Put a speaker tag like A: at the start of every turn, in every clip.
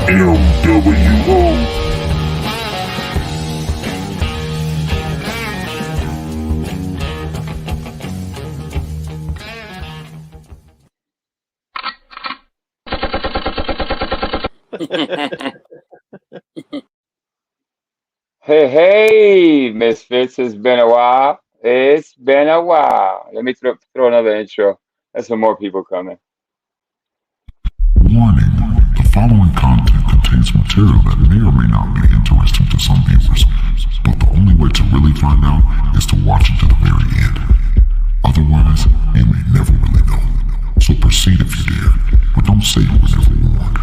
A: mWo.
B: Hey, Misfits, it's been a while. It's been a while. Let me throw another intro. There's some more people coming.
A: Warning, the following content contains material that may or may not be interesting to some viewers, but the only way to really find out is to watch it to the very end. Otherwise, you may never really know. So proceed if you dare, but don't say you were never warned.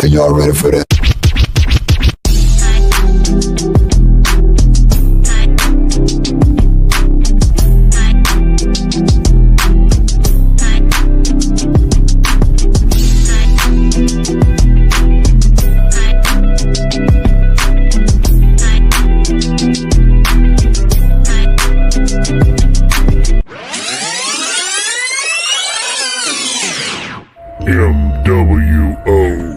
A: Are y'all ready for that? mWo.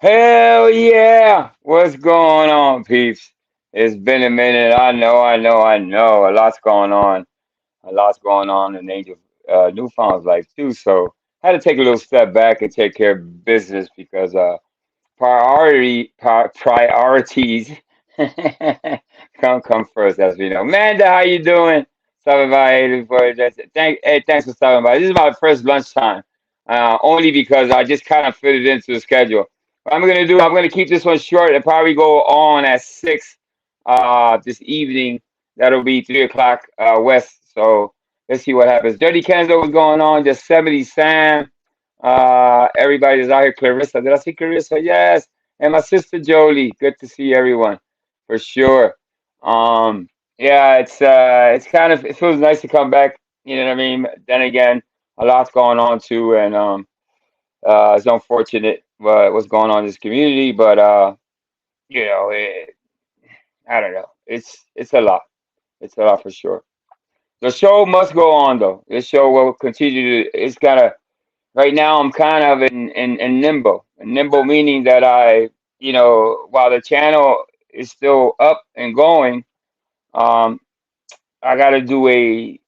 B: Hell yeah! What's going on, peeps? It's been a minute. I know. A lot's going on. A lot's going on in Angel Newfound's life too. So had to take a little step back and take care of business because priorities come first, as we know. Amanda, how you doing? Stopping by thanks for stopping by. This is my first lunchtime, only because I just kind of fit it into the schedule. What I'm gonna keep this one short and probably go on at 6 this evening. That'll be 3 o'clock west. So let's see what happens. Dirty Kenzo, what's going on? Just 70 Sam. Everybody's out here. Clarissa, did I see Clarissa? Yes. And my sister Jolie. Good to see everyone for sure. Yeah, it's kind of, it feels nice to come back. You know what I mean? Then again, a lot's going on too, and it's unfortunate what's going on in this community, but you know, I don't know. It's a lot. It's a lot for sure. The show must go on though. This show will continue to. It's kind of right now. I'm kind of in limbo. In limbo meaning that while the channel is still up and going, um, I got to do a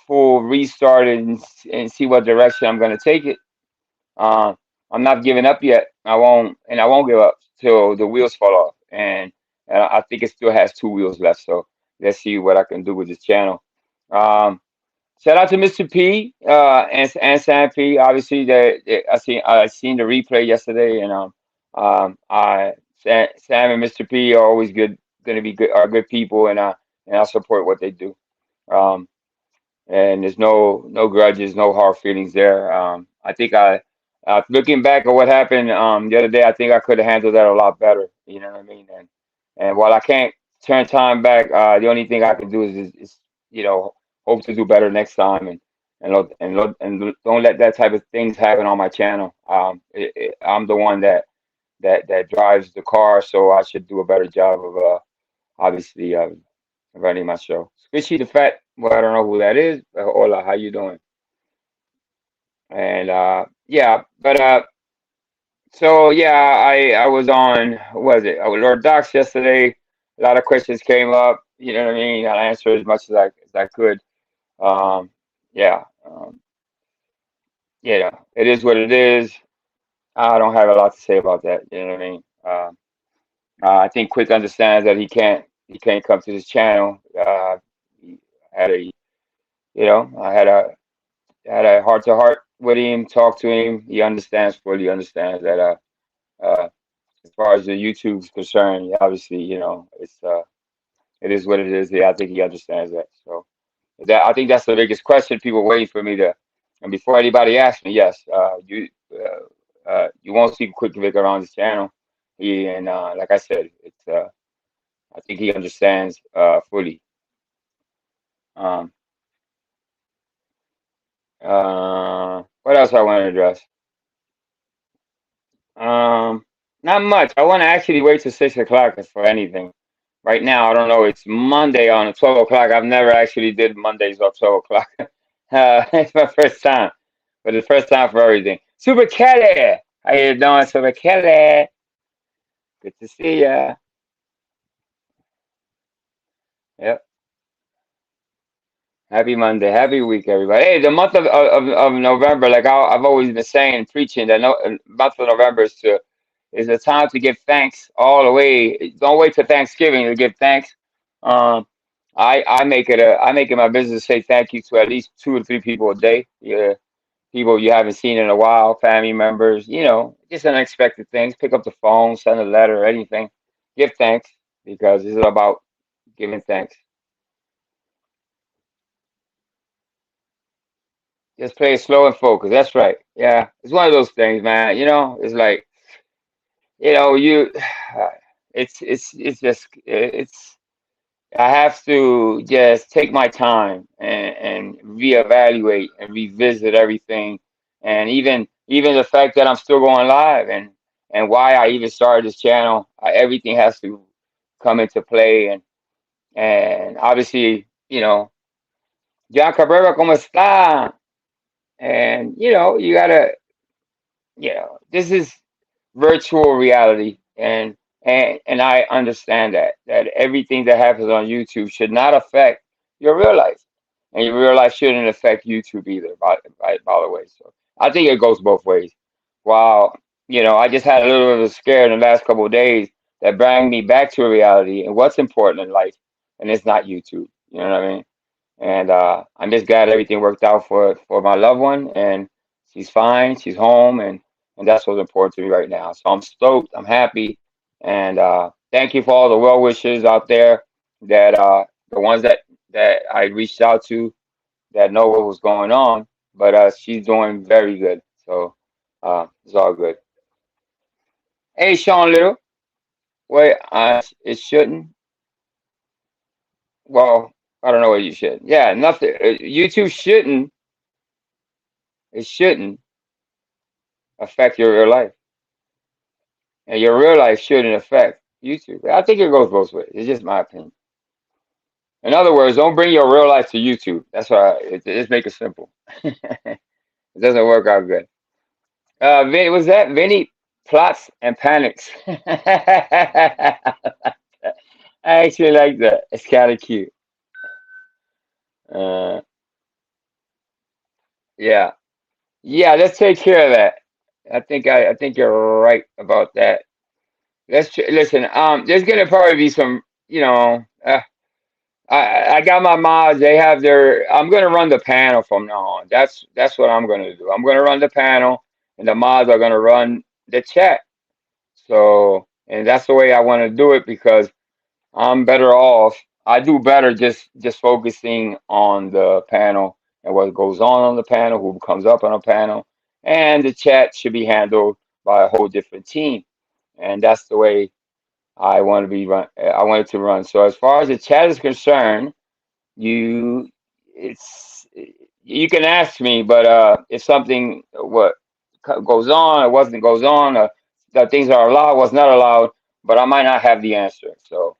B: full restart and see what direction I'm going to take it. Um, I'm not giving up yet. I won't give up till the wheels fall off. And I think it still has two wheels left. So let's see what I can do with this channel. Um, Shout out to Mr. P and Sam P. Obviously, I seen the replay yesterday, and Sam and Mr. P are always going to be good, are good people, and I support what they do. Um, and there's no grudges, no hard feelings there. I think looking back at what happened the other day, I think I could have handled that a lot better. You know what I mean? And while I can't turn time back, the only thing I can do is you know hope to do better next time and don't let that type of things happen on my channel. I'm the one that drives the car, so I should do a better job of obviously running my show. Squishy the Fat, well, I don't know who that is, but hola, how you doing? And yeah, but so yeah, I was on, what was it? I was Lord Docs yesterday. A lot of questions came up. You know what I mean? I answered as much as I could. Um, yeah, yeah, it is what it is. I don't have a lot to say about that. You know what I mean? I think Quick understands that he can't come to this channel. He had a I had a heart to heart with him, talked to him. He understands fully understands that as far as the YouTube's concerned, obviously, it is what it is. Yeah, I think he understands that. So that I think that's the biggest question. People waiting for me to, and before anybody asks me, yes, you won't see Quick Vic around this channel. Like I said, I think he understands fully. Um, what else I want to address? Um, Not much. I want to actually wait till 6 o'clock for anything. Right now, I don't know. It's Monday on 12 o'clock. I've never actually did Mondays on 12 o'clock. It's my first time, but the first time for everything. Super Kelly, how you doing, Super Kelly? Good to see ya. Yep. Happy Monday. Happy week, everybody. Hey, the month of November, like I've always been saying, preaching that month of November is a time to give thanks all the way. Don't wait till Thanksgiving to give thanks. Um, I make it my business to say thank you to at least 2 or 3 people a day. Yeah, people you haven't seen in a while, family members. Just unexpected things. Pick up the phone, send a letter, anything. Give thanks because this is about giving thanks. Just play it slow and focus. That's right. Yeah, it's one of those things, man. It's like you. It's just it's I have to just take my time and reevaluate and revisit everything, and even the fact that I'm still going live and why I even started this channel. Everything has to come into play, and obviously, John Cabrera, ¿cómo está? And you gotta, this is virtual reality, and I understand that everything that happens on YouTube should not affect your real life, and your real life shouldn't affect YouTube either. By the way, so I think it goes both ways. While I just had a little bit of a scare in the last couple of days that bring me back to reality and what's important in life, and it's not YouTube. You know what I mean? And I'm just glad everything worked out for my loved one, and she's fine, she's home, and that's what's important to me right now. So I'm stoked, I'm happy, and thank you for all the well wishers out there the ones that I reached out to that know what was going on. But she's doing very good, so it's all good. Hey, Sean Little, wait, it shouldn't. Well, I don't know what you should. Yeah, nothing. YouTube shouldn't. It shouldn't affect your real life, and your real life shouldn't affect YouTube. I think it goes both ways. It's just my opinion. In other words, don't bring your real life to YouTube. That's why just make it simple. It doesn't work out good. Was that Vinny plots and panics? I actually like that. It's kind of cute. Uh, yeah, yeah. Let's take care of that. I think you're right about that. Listen. There's gonna probably be some. I got my mods. They have their. I'm gonna run the panel from now on. That's what I'm gonna do. I'm gonna run the panel, and the mods are gonna run the chat. So, and that's the way I want to do it because I'm better off. I do better just focusing on the panel and what goes on the panel, who comes up on a panel, and the chat should be handled by a whole different team. And that's the way I want to be run. I want it to run. So as far as the chat is concerned, you it's you can ask me, but if something what goes on or wasn't goes on, that things are allowed was not allowed, but I might not have the answer. So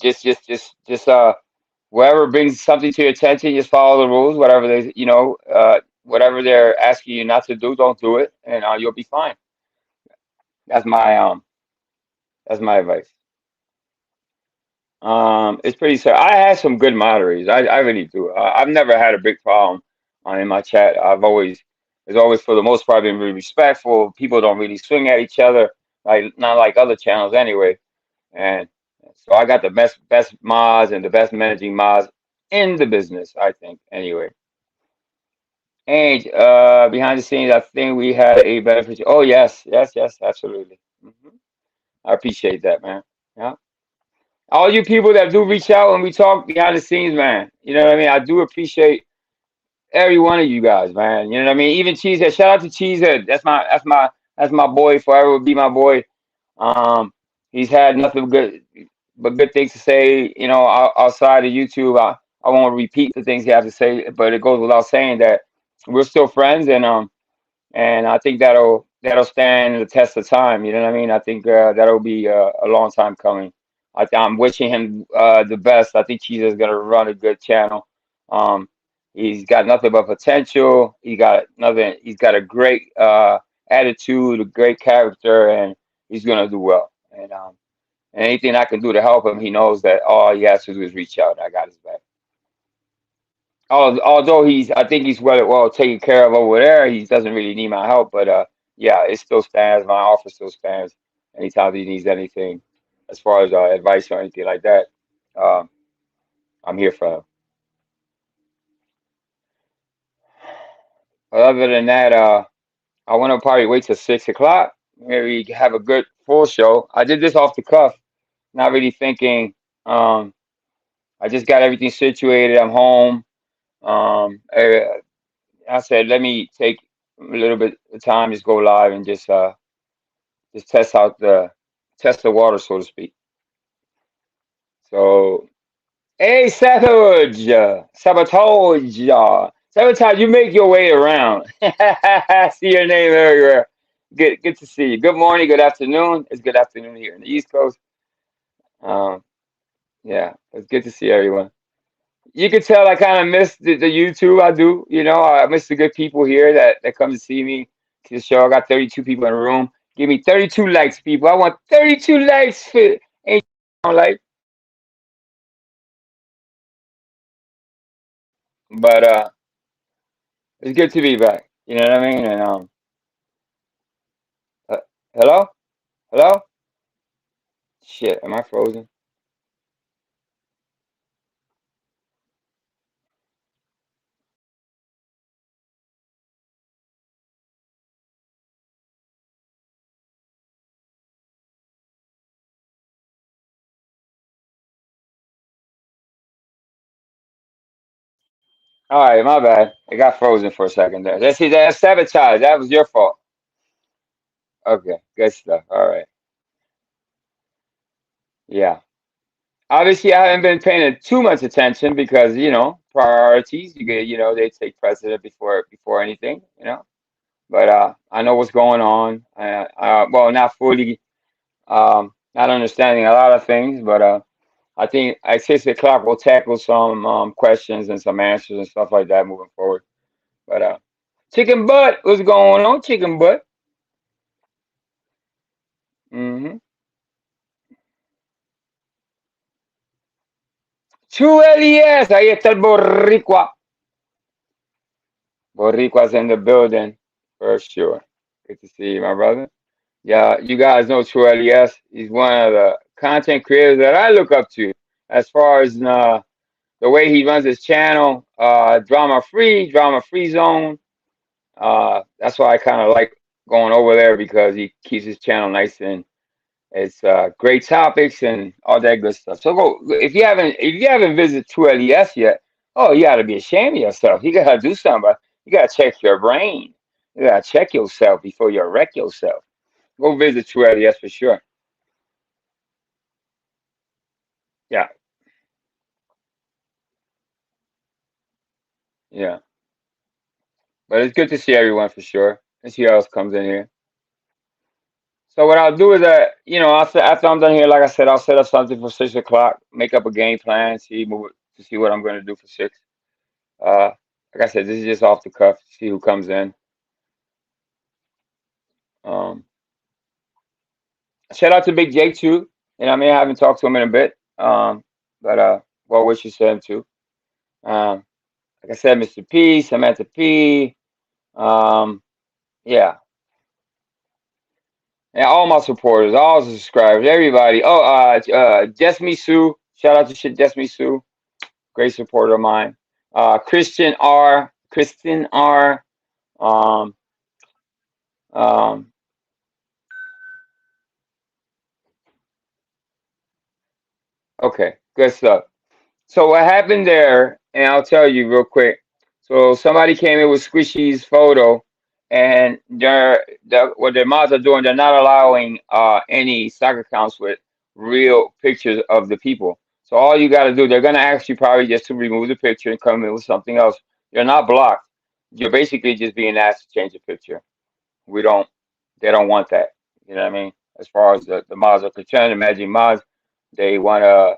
B: just whoever brings something to your attention, just follow the rules. Whatever they whatever they're asking you not to do, don't do it, and you'll be fine. That's my um that's my advice. It's pretty sad. I had some good moderators. I really do. I've never had a big problem in my chat. It's always for the most part been really respectful. People don't really swing at each other, like not like other channels anyway. And so I got the best mods and the best managing mods in the business, I think. Anyway, and behind the scenes, I think we had a benefit. Oh yes, yes, yes, absolutely. I appreciate that, man. Yeah. All you people that do reach out and we talk behind the scenes, man. You know what I mean? I do appreciate every one of you guys, man. You know what I mean? Even Cheesehead. Shout out to Cheesehead. That's my boy. Forever will be my boy. Um, he's had nothing but good things to say. Outside of YouTube, I won't repeat the things he has to say, but it goes without saying that we're still friends, and I think that'll stand the test of time. You know what I mean? I think that'll be a long time coming. I'm wishing him the best. I think he's just gonna run a good channel. Um, he's got nothing but potential. He got nothing. He's got a great attitude, a great character, and he's gonna do well. And anything I can do to help him, he knows that all he has to do is reach out. I got his back. Although I think he's well taken care of over there. He doesn't really need my help, but yeah, it still stands. My offer still stands. Anytime he needs anything, as far as advice or anything like that, um, I'm here for him. But other than that, I want to probably wait till 6 o'clock. Maybe have a good full show. I did this off the cuff, not really thinking. Um, I just got everything situated. I'm home. I said, let me take a little bit of time, just go live and just test the water, so to speak. So, hey, sabotage, you make your way around. See your name everywhere. Good to see you. Good morning, good afternoon. It's good afternoon here in the East Coast. Um, yeah, it's good to see everyone. You can tell I kind of miss the YouTube. I do, I miss the good people here that come to see me to the show. I got 32 people in the room. Give me 32 likes, people. I want 32 likes for ain't like, but it's good to be back. You know what I mean? And uh, hello, hello. Shit, am I frozen? All right, my bad. It got frozen for a second there. That's sabotage. That was your fault. Okay, good stuff. All right, yeah. Obviously, I haven't been paying too much attention because priorities. They take precedent before anything. But I know what's going on. Well, not fully, not understanding a lot of things, but I think at 6 o'clock we'll tackle some questions and some answers and stuff like that moving forward. But chicken butt, what's going on, chicken butt? Mm-hmm. Chuelias, ahí está el boricua. Boricua's in the building for sure. Good to see you, my brother. Yeah, you guys know True LES. He's one of the content creators that I look up to as far as the way he runs his channel, drama free zone. That's why I kind of like going over there because he keeps his channel nice and it's great topics and all that good stuff. So go if you haven't visited True LES yet. Oh, you got to be ashamed of yourself. You got to do something. You got to check your brain. You got to check yourself before you wreck yourself. Go visit True LES for sure. Yeah, yeah. But it's good to see everyone for sure. And see who else comes in here. So what I'll do is that after I'm done here, like I said, I'll set up something for 6 o'clock, make up a game plan, to see what I'm going to do for 6. Uh, like I said, this is just off the cuff. See who comes in. Um, Shout out to Big J too. I haven't talked to him in a bit. But well wishes to him too. Um, like I said, Mr. P, Samantha P. Um, yeah, and all my supporters, all the subscribers, everybody. Oh, Jessme Sue. Shout out to shit Jessme Sue, great supporter of mine. Kristen R. Um, um, okay, good stuff. So what happened there, and I'll tell you real quick. So somebody came in with Squishy's photo, and what their mods are doing, they're not allowing any soccer accounts with real pictures of the people. So all you got to do, they're gonna ask you probably just to remove the picture and come in with something else. You're not blocked. You're basically just being asked to change the picture. We don't. They don't want that. You know what I mean? As far as the mods are concerned, imagine mods, they want to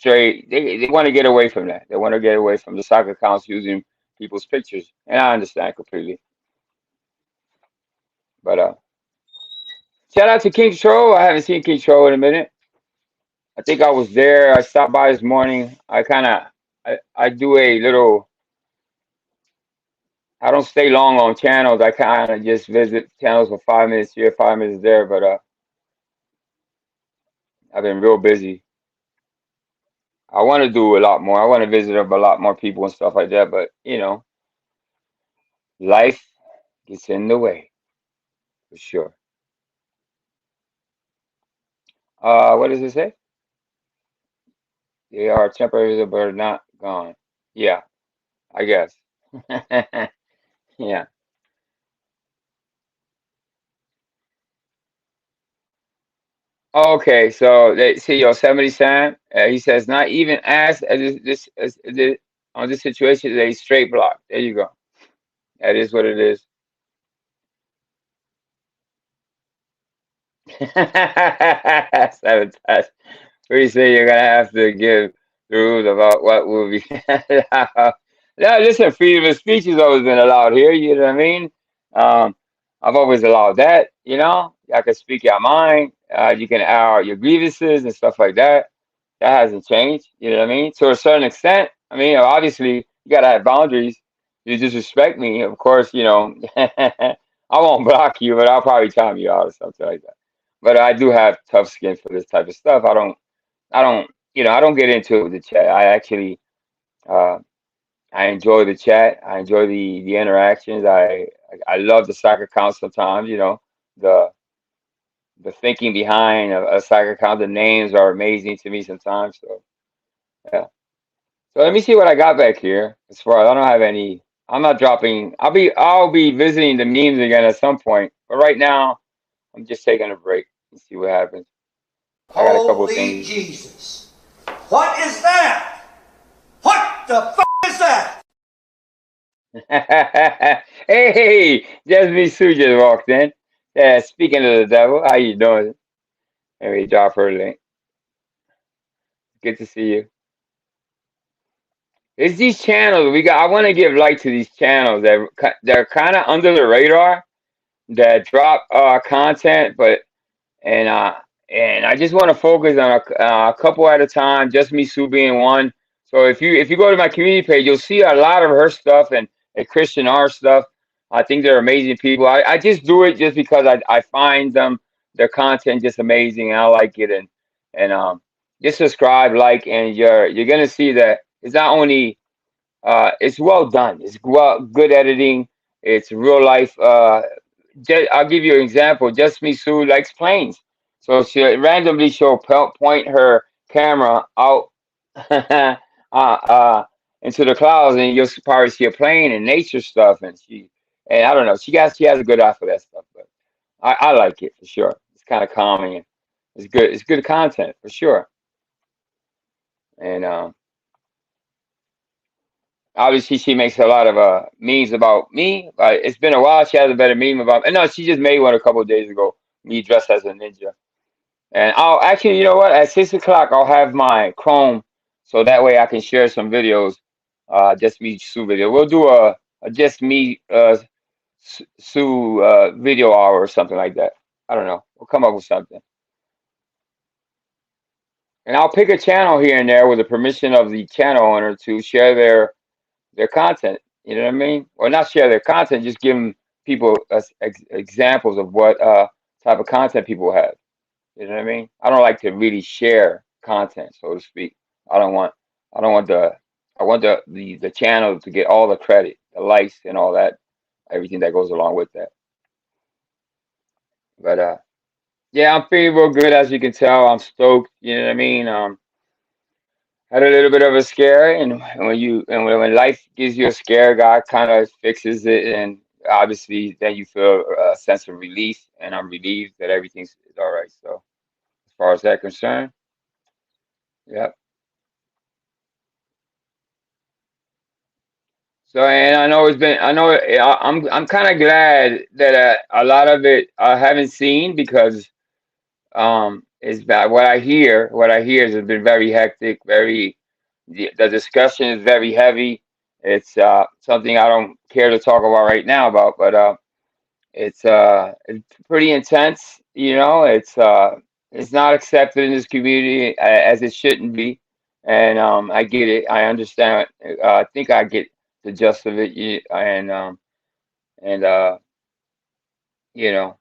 B: they want to get away from that. They want to get away from the soccer accounts using people's pictures, and I understand completely. But shout out to King Troll. I haven't seen King Troll in a minute. I think I was there. I stopped by this morning. I do a little. I don't stay long on channels. I kind of just visit channels for 5 minutes here, 5 minutes there. But I've been real busy. I want to do a lot more. I want to visit a lot more people and stuff like that. But life gets in the way for sure. What does it say? They are temporary, but not gone. Yeah, I guess. Yeah. Okay, so they see Yosemite Sam. He says not even asked on this situation is a straight block. There you go. That is what it is. Sabotage. What do you say? You're gonna have to give the rules about what will be. No, listen, freedom of speech has always been allowed here. You know what I mean? Um, I've always allowed that. I can speak your mind. You can air out your grievances and stuff like that. That hasn't changed. You know what I mean? To a certain extent. I mean, obviously, you gotta have boundaries. You disrespect me, of course. I won't block you, but I'll probably time you out or something like that. But I do have tough skin for this type of stuff. I don't get into it with the chat. Uh, I enjoy the chat. I enjoy the interactions. I love the soccer count sometimes. The the thinking behind a soccer count. The names are amazing to me sometimes. So yeah. So let me see what I got back here. As far as I don't have any. I'm not dropping. I'll be visiting the memes again at some point. But right now, I'm just taking a break and see what happens. I got a couple of
C: Holy
B: things.
C: Jesus. What is that? What the f is that?
B: Hey, Jasmine Sue just walked in. Yeah, speaking of the devil, how you doing? Let me drop her link. Good to see you. It's these channels we got. I want to give light to these channels they're kind of under the radar that drop content, but and uh and I just want to focus on a couple at a time. Just me Sue being one. So if you go to my community page, you'll see a lot of her stuff, and Christian art stuff. I think they're amazing people. I just do it just because I find them their content just amazing and I like it and just subscribe, like, and you're gonna see that it's not only it's well done. It's good editing. It's real life. I'll give you an example. Just Me Sue likes planes, so she'll point her camera out into the clouds, and you'll probably see a plane and nature stuff. And I don't know. She has a good eye for that stuff, but I like it for sure. It's kind of calming. And it's good. It's good content for sure. And obviously, she makes a lot of memes about me. It's been a while. She has a better meme about. And no, she just made one a couple of days ago. Me dressed as a ninja. And I'll actually, you know what? At 6 o'clock, I'll have my Chrome, so that way I can share some videos. Just me Sue video. We'll do a just me Sue video hour or something like that. I don't know. We'll come up with something. And I'll pick a channel here and there with the permission of the channel owner to share their content. You know what I mean? Or not share their content, just give them people examples of what type of content people have. You know what I mean? I don't like to really share content, so to speak. I don't want I don't want the I want the channel to get all the credit, the likes and all that, everything that goes along with that. But yeah, I'm feeling real good as you can tell. I'm stoked, you know what I mean? Had a little bit of a scare, and when life gives you a scare, God kind of fixes it, and obviously then you feel a sense of relief, and I'm relieved that everything's is all right. So as far as that concerned, yeah. So and I know it's been, I know I'm kind of glad that a lot of it I haven't seen because it's bad. What I hear has been very hectic, very the discussion is very heavy. It's something I don't care to talk about right now about, but it's pretty intense. You know, it's not accepted in this community as it shouldn't be, and I get it. I understand. I think I get the gist of it, and you know,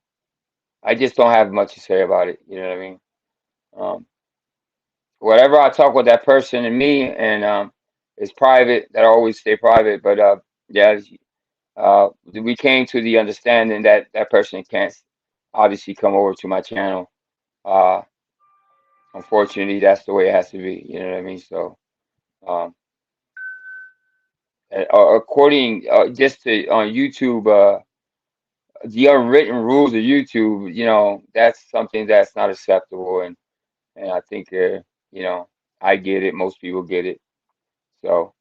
B: I just don't have much to say about it. You know what I mean? Um, Whatever I talk with that person and me, and it's private. That always stay private. But yeah, we came to the understanding that that person can't obviously come over to my channel. Uh, Unfortunately, that's the way it has to be. You know what I mean? So, um, according just to on YouTube, the unwritten rules of YouTube, you know, that's something that's not acceptable, and I think you know, I get it. Most people get it. So,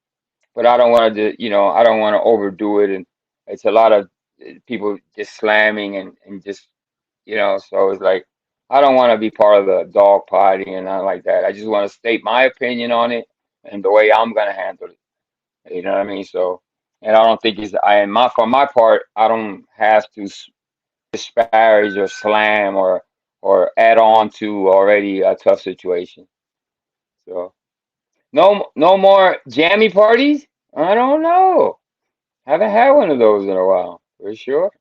B: but I don't want to, you know, I don't want to overdo it, and it's a lot of people just slamming and just, you know, so it's like I don't want to be part of the dog party and nothing like that. I just want to state my opinion on it and the way I'm gonna handle it. You know what I mean? So, and I don't think it's I in my for my part, I don't have to disparage or slam or add on to already a tough situation. So, no more jammy parties. I don't know. Haven't had one of those in a while, for sure.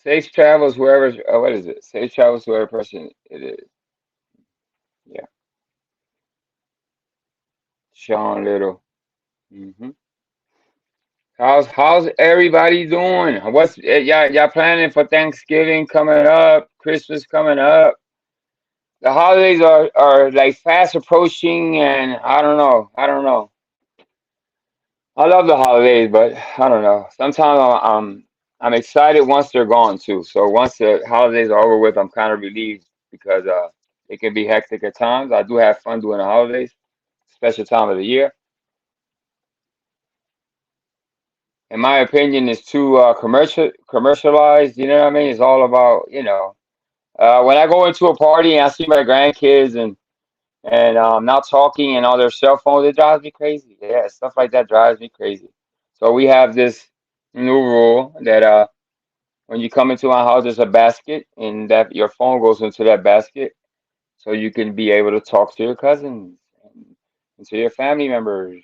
B: Safe travels wherever. What is it? Safe travels wherever person it is. Yeah, Sean Little. hmm How's everybody doing? What's y'all planning for Thanksgiving coming up? Christmas coming up? The holidays are like fast approaching, and I don't know. I don't know. I love the holidays, but I don't know. Sometimes I'm excited once they're gone too. So once the holidays are over with, I'm kind of relieved because it can be hectic at times. I do have fun during the holidays, special time of the year. In my opinion, it's too commercialized. You know what I mean? It's all about, you know. When I go into a party and I see my grandkids and not talking and on their cell phones, it drives me crazy. Yeah, stuff like that drives me crazy. So we have this. new rule that when you come into my house, there's a basket, and that your phone goes into that basket, so you can be able to talk to your cousins and to your family members.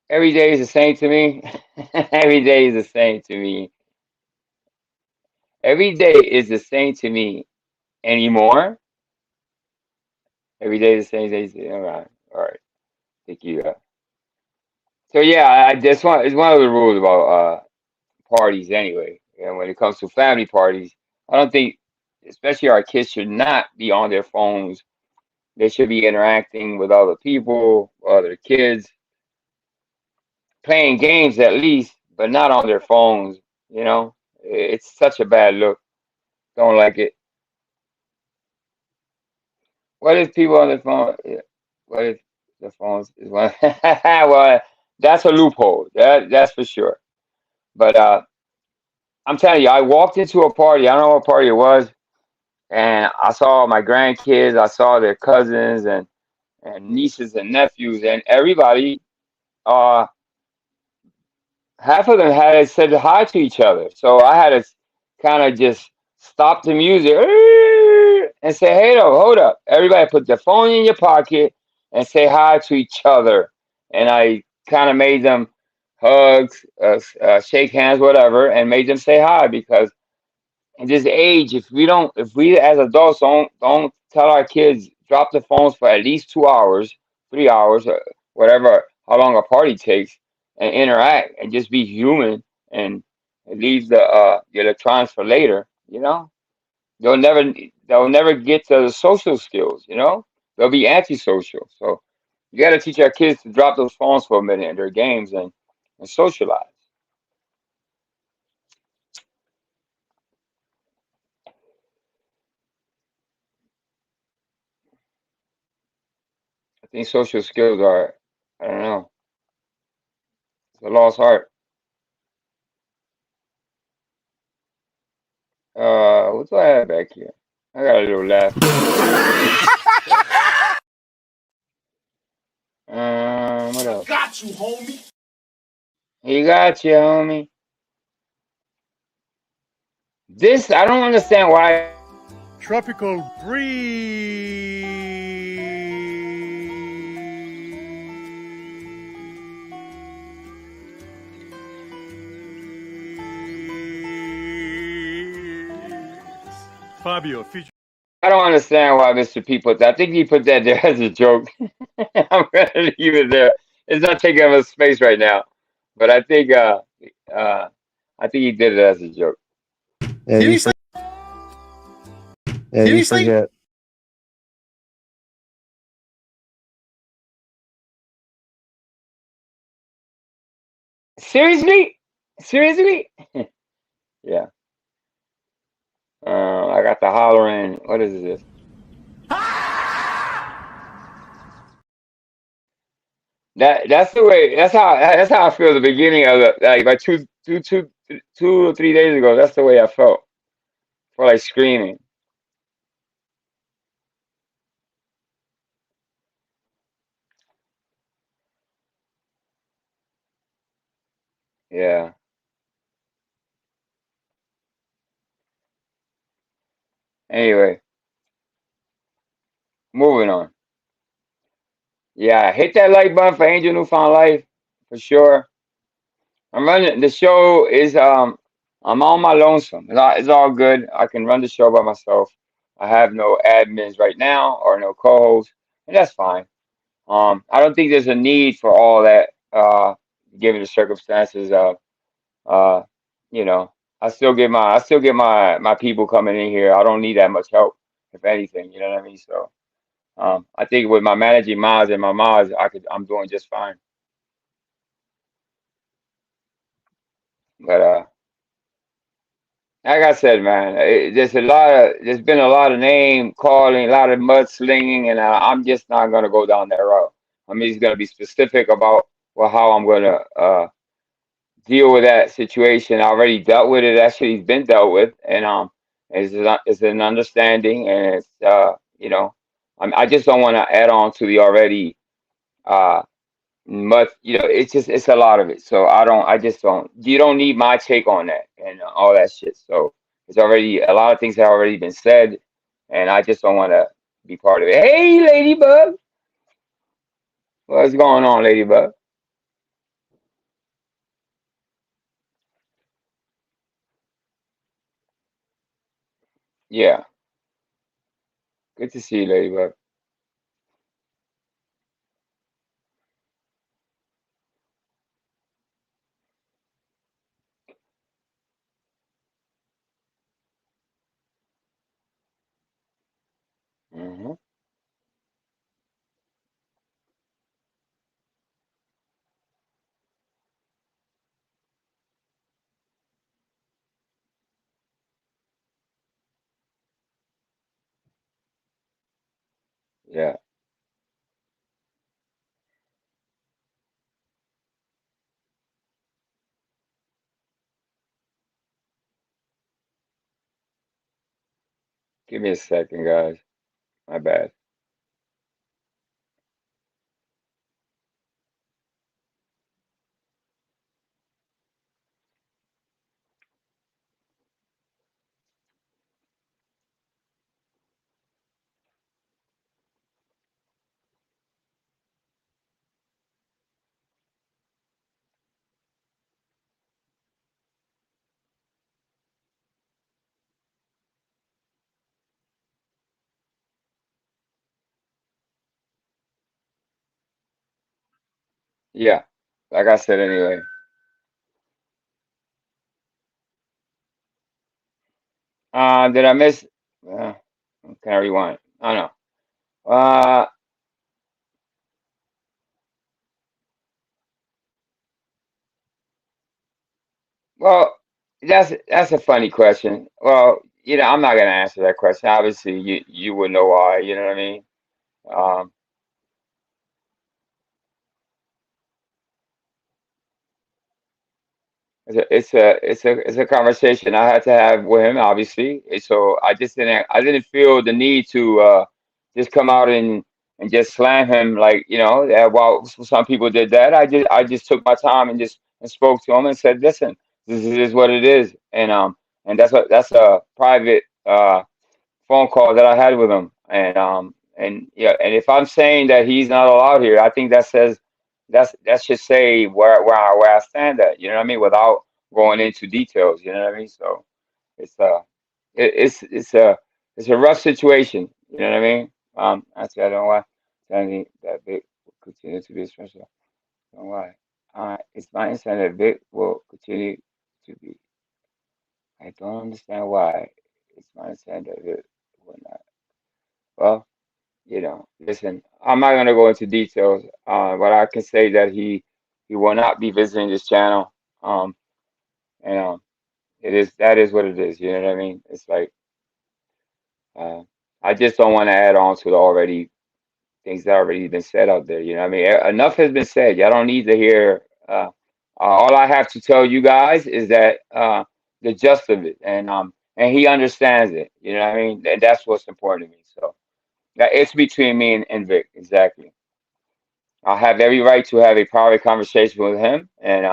B: Every day is the same to me. Every day is the same to me. Every day is the same to me anymore. Every day is the same day. All right, all right. Thank you. So yeah, that's one. It's one of the rules about parties anyway. And when it comes to family parties, I don't think, especially our kids, should not be on their phones. They should be interacting with other people, other kids, playing games at least, but not on their phones. You know, it's such a bad look. Don't like it. What if people on the phone? Yeah, what if the phones is one? Well, that's a loophole. That's for sure. But I'm telling you, I walked into a party. I don't know what party it was, and I saw my grandkids. I saw their cousins and nieces and nephews, and everybody. Uh, Half of them had said hi to each other. So I had to kind of just stop the music and say, "Hey, hold up! Everybody, put the phone in your pocket and say hi to each other." And I kind of made them hugs, shake hands, whatever, and made them say hi because in this age, if we as adults don't tell our kids drop the phones for at least 2 hours, 3 hours, or whatever, how long a party takes, and interact and just be human and leave the electronics for later, they'll never they'll never get to the social skills, they'll be antisocial. So you got to teach our kids to drop those phones for a minute in their games and socialize. I think social skills are, I don't know, it's a lost art. What do I have back here? I got a little laughter. What else?
C: Got you, homie.
B: He got you, homie. This I don't understand why.
D: Tropical breeze. Fabio, feature.
B: I don't understand why Mr. P put that. I think he put that there as a joke. I'm gonna leave it there. It's not taking up space right now, but uh, I think he did it as a joke.
E: Yeah, you,
D: Seriously?
E: yeah, you
D: Seriously?
E: forget.
B: Seriously, seriously. Yeah. I got the hollering. What is this? That's the way. That's how I feel. At the beginning of the like 2 or 3 days ago. That's the way I felt for like screaming. Yeah. Anyway, moving on. Yeah, hit that like button for Angel Newfound Life for sure. I'm running the show is I'm on my lonesome. It's all good. I can run the show by myself. I have no admins right now or no co-hosts, and that's fine. I don't think there's a need for all that, given the circumstances of, uh, you know, I still get my people coming in here. I don't need that much help, if anything. You know what I mean? So, I think with my managing mods and my mods, I'm doing just fine. But like I said, man, there's been a lot of name calling, a lot of mudslinging, and I'm just not gonna go down that route. I'm just gonna be specific about, well, how I'm gonna deal with that situation. I already dealt with it. Actually, it's been dealt with, and it's an understanding, and I just don't want to add on to the already uh But it's a lot of it. So I just don't. You don't need my take on that and all that shit. So it's already a lot of things have already been said, and I just don't want to be part of it. Hey, Ladybug, what's going on, Ladybug? Yeah, good to see you, Ladybug. Hmm. Yeah, give me a second, guys. My bad. Yeah, like I said, anyway. Did I miss? Uh, can I rewind? I don't know. Well, that's a funny question. Well, I'm not gonna answer that question. Obviously, you would know why. You know what I mean? Um, it's a conversation I had to have with him, obviously. And so I didn't feel the need to just come out and just slam him like while some people did that. I just took my time and just and spoke to him and said, listen, this is what it is, and that's a private phone call that I had with him, and yeah, and if I'm saying that he's not allowed here, I think that says that should say where I stand at. You know what I mean? Without going into details. You know what I mean? So it's it's a rough situation. You know what I mean? Actually, I don't know why saying that bit will continue to be special. I don't know why. It's my understanding that bit will continue to be. I don't understand why. It's my understanding that it will not. Well, listen, I'm not gonna go into details, but I can say that he will not be visiting this channel. Um, and that is what it is. You know what I mean? It's like uh, I just don't want to add on to the already things that already been said out there. You know what I mean? Enough has been said. Y'all don't need to hear. All I have to tell you guys is that the gist of it, and he understands it. You know what I mean? And that's what's important to me. So that it's between me and Vic, exactly. I have every right to have a private conversation with him, and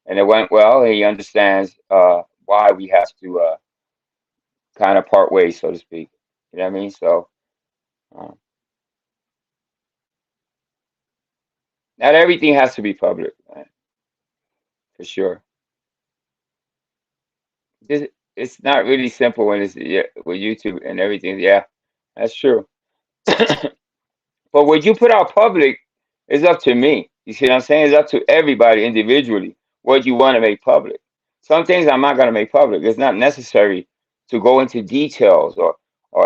B: it went well. He understands why we have to kind of part ways, so to speak. You know what I mean? So um, not everything has to be public, man, for sure. It's not really simple when it's with YouTube and everything. Yeah, that's true. But what you put out public is up to me. You see what I'm saying? It's up to everybody individually what you want to make public. Some things I'm not going to make public. It's not necessary to go into details, or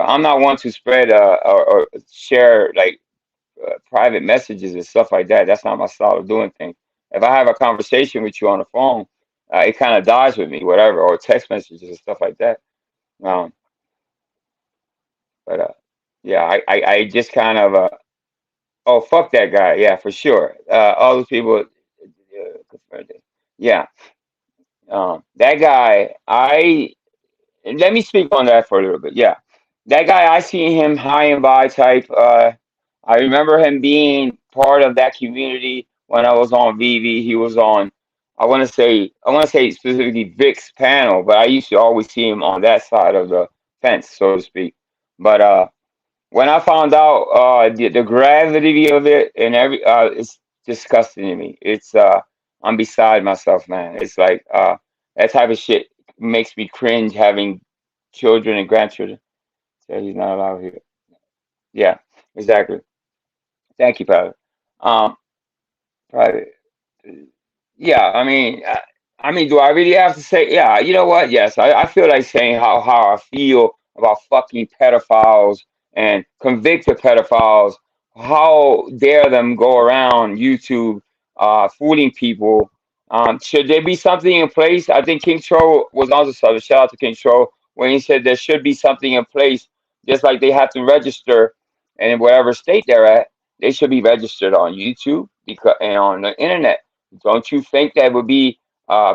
B: I'm not one to spread or share like private messages and stuff like that. That's not my style of doing things. If I have a conversation with you on the phone, it kind of dies with me, whatever, or text messages and stuff like that. Um, but yeah, I just kind of oh, fuck that guy. Yeah, for sure. All those people. Yeah, that guy. Let me speak on that for a little bit. Yeah, that guy. I seen him high and by type. I remember him being part of that community when I was on VV, he was on. I want to say specifically Vic's panel, but I used to always see him on that side of the fence, so to speak. But when I found out the gravity of it and it's disgusting to me. I'm beside myself, man. It's like that type of shit makes me cringe having children and grandchildren. So he's not allowed here. Yeah, exactly. Thank you, Private. Um, Private. Yeah, I mean, do I really have to say? Yeah, you know what? Yes, I feel like saying how I feel about fucking pedophiles and convicted pedophiles. How dare them go around YouTube fooling people? Should there be something in place? I think King Troll was also so shout out to King Troll when he said there should be something in place, just like they have to register, and in whatever state they're at, they should be registered on YouTube because and on the internet. Don't you think that would be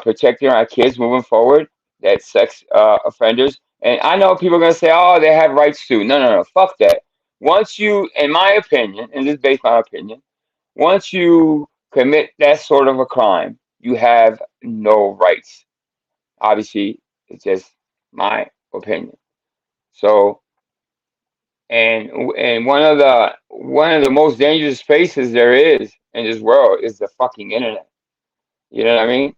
B: protecting our kids moving forward? That sex offenders, and I know people are gonna say, "Oh, they have rights to." No, no, no, fuck that. Once you, in my opinion, and this is based on my opinion, once you commit that sort of a crime, you have no rights. Obviously, it's just my opinion. So, and one of the most dangerous spaces there is in this world is the fucking internet. You know what I mean?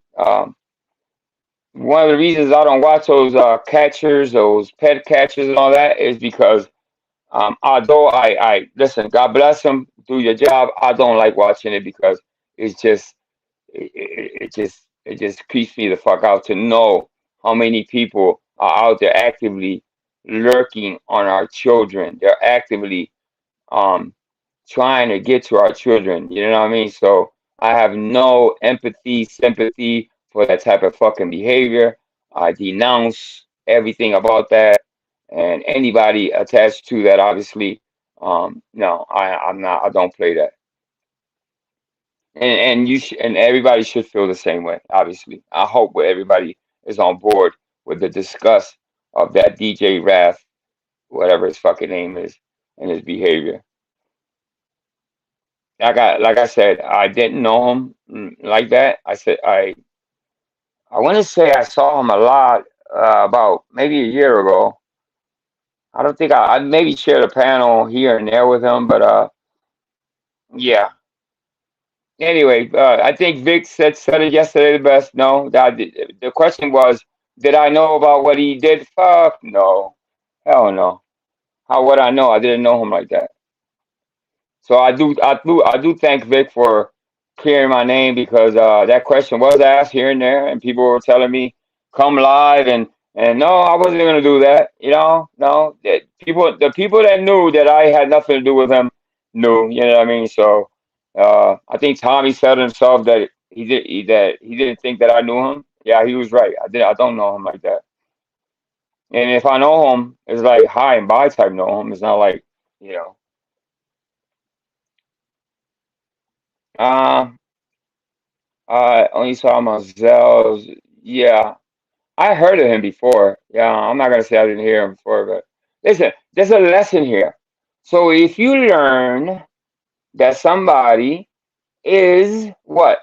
B: One of the reasons I don't watch those catchers, those pet catchers, and all that is because although I listen, God bless them, do your job. I don't like watching it because it's just it just creeps me the fuck out to know how many people are out there actively lurking on our children. They're actively um trying to get to our children. You know what I mean? So I have no empathy, sympathy for that type of fucking behavior. I denounce everything about that, and anybody attached to that, obviously. No, I'm not. I don't play that, and and everybody should feel the same way. Obviously, I hope that everybody is on board with the disgust of that DJ Wrath, whatever his fucking name is, and his behavior. Like I said, I didn't know him like that. I want to say I saw him a lot about maybe a year ago. I don't think I maybe shared a panel here and there with him, but yeah. Anyway, I think Vic said it yesterday the best. No, the question was, did I know about what he did? Fuck no, hell no. How would I know? I didn't know him like that. So I do thank Vic for clearing my name because that question was asked here and there, and people were telling me come live and no, I wasn't gonna do that. No, the people that knew that I had nothing to do with him knew. You know what I mean? So I think Tommy said himself that that he didn't think that I knew him. Yeah, he was right. I don't know him like that. And if I know him, it's like hi and bye type know him. It's not like you know. Uh, I only saw him on Zell's. Yeah, I heard of him before. Yeah, I'm not gonna say I didn't hear him before, but listen, there's a lesson here. So if you learn that somebody is what?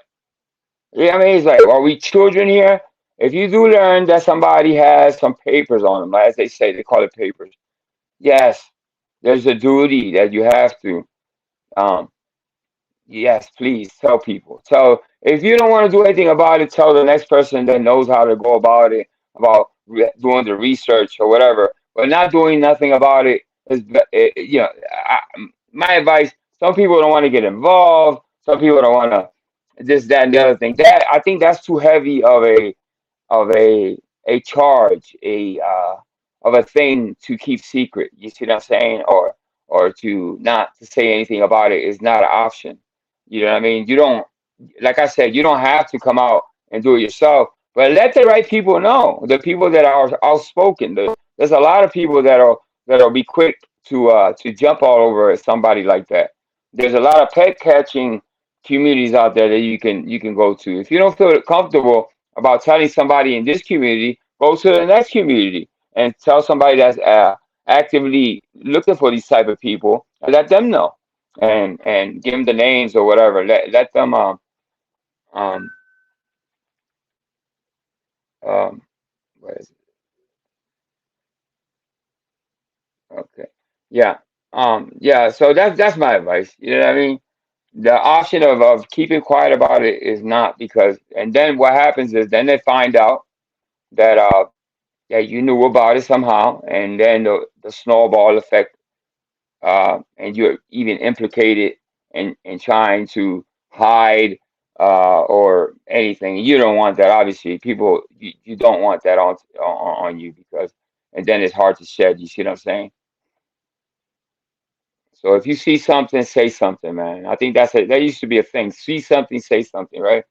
B: Yeah, I mean, it's like, are we children here? If you do learn that somebody has some papers on them, as they say, they call it papers. Yes, there's a duty that you have to. Um, Yes, please tell people. Tell if you don't want to do anything about it, tell the next person that knows how to go about it, about doing the research or whatever. But not doing nothing about it is, I, my advice. Some people don't want to get involved. Some people don't want to this, that, and the other thing. That I think that's too heavy of a charge, of a thing to keep secret. You see what I'm saying? Or to not to say anything about it is not an option. You know what I mean? You don't, like I said, you don't have to come out and do it yourself, but let the right people know. The people that are outspoken. There's a lot of people that'll be quick to jump all over somebody like that. There's a lot of pet catching communities out there that you can go to. If you don't feel comfortable about telling somebody in this community, go to the next community and tell somebody that's actively looking for these type of people and let them know and give them the names or whatever. Let them. Um, um, what is it? Okay. Yeah. Yeah. So that's my advice. You know what I mean? The option of keeping quiet about it is not because, and then what happens is then they find out that that you knew about it somehow, and then the snowball effect, and you're even implicated in trying to hide or anything. You don't want that. Obviously, people you don't want that on you because, and then it's hard to shed. You see what I'm saying? So if you see something, say something, man. I think that used to be a thing. See something, say something, right?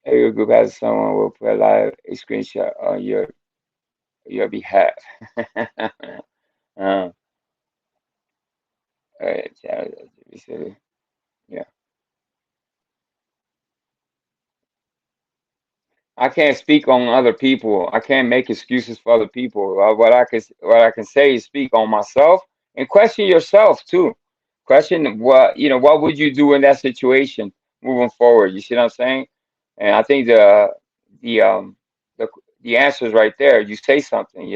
B: Every group has someone will put a screenshot on your behalf. uh, yeah. I can't speak on other people. I can't make excuses for other people. What I can say is speak on myself and question yourself too. Question what would you do in that situation moving forward? You see what I'm saying? And I think the the answer is right there. You say something.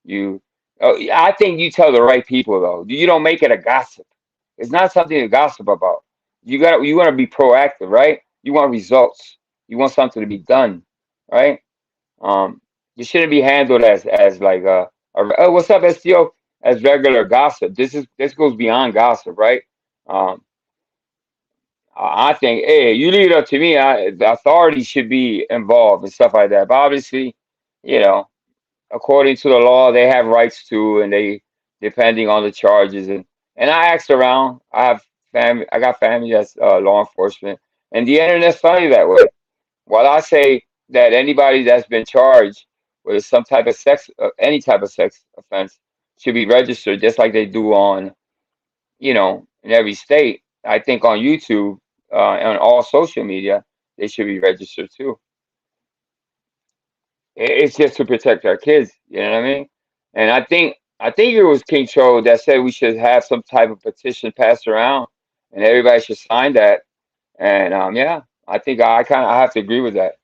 B: You. I think you tell the right people though. You don't make it a gossip. It's not something to gossip about. You want to be proactive, right? You want results. You want something to be done, right? Um, you shouldn't be handled as like oh, what's up, STO? As regular gossip. This goes beyond gossip, right? Um, I think, hey, you leave it up to me. The authority should be involved and stuff like that. But obviously, you know, according to the law, they have rights to, and they depending on the charges. And I asked around. I got family that's law enforcement, and the internet's funny that way. While I say that anybody that's been charged with some type of any type of sex offense should be registered, just like they do on, in every state. I think on YouTube, on all social media, they should be registered too. It's just to protect our kids. You know what I mean? And I think it was King Cho that said we should have some type of petition passed around, and everybody should sign that. And yeah, I think I have to agree with that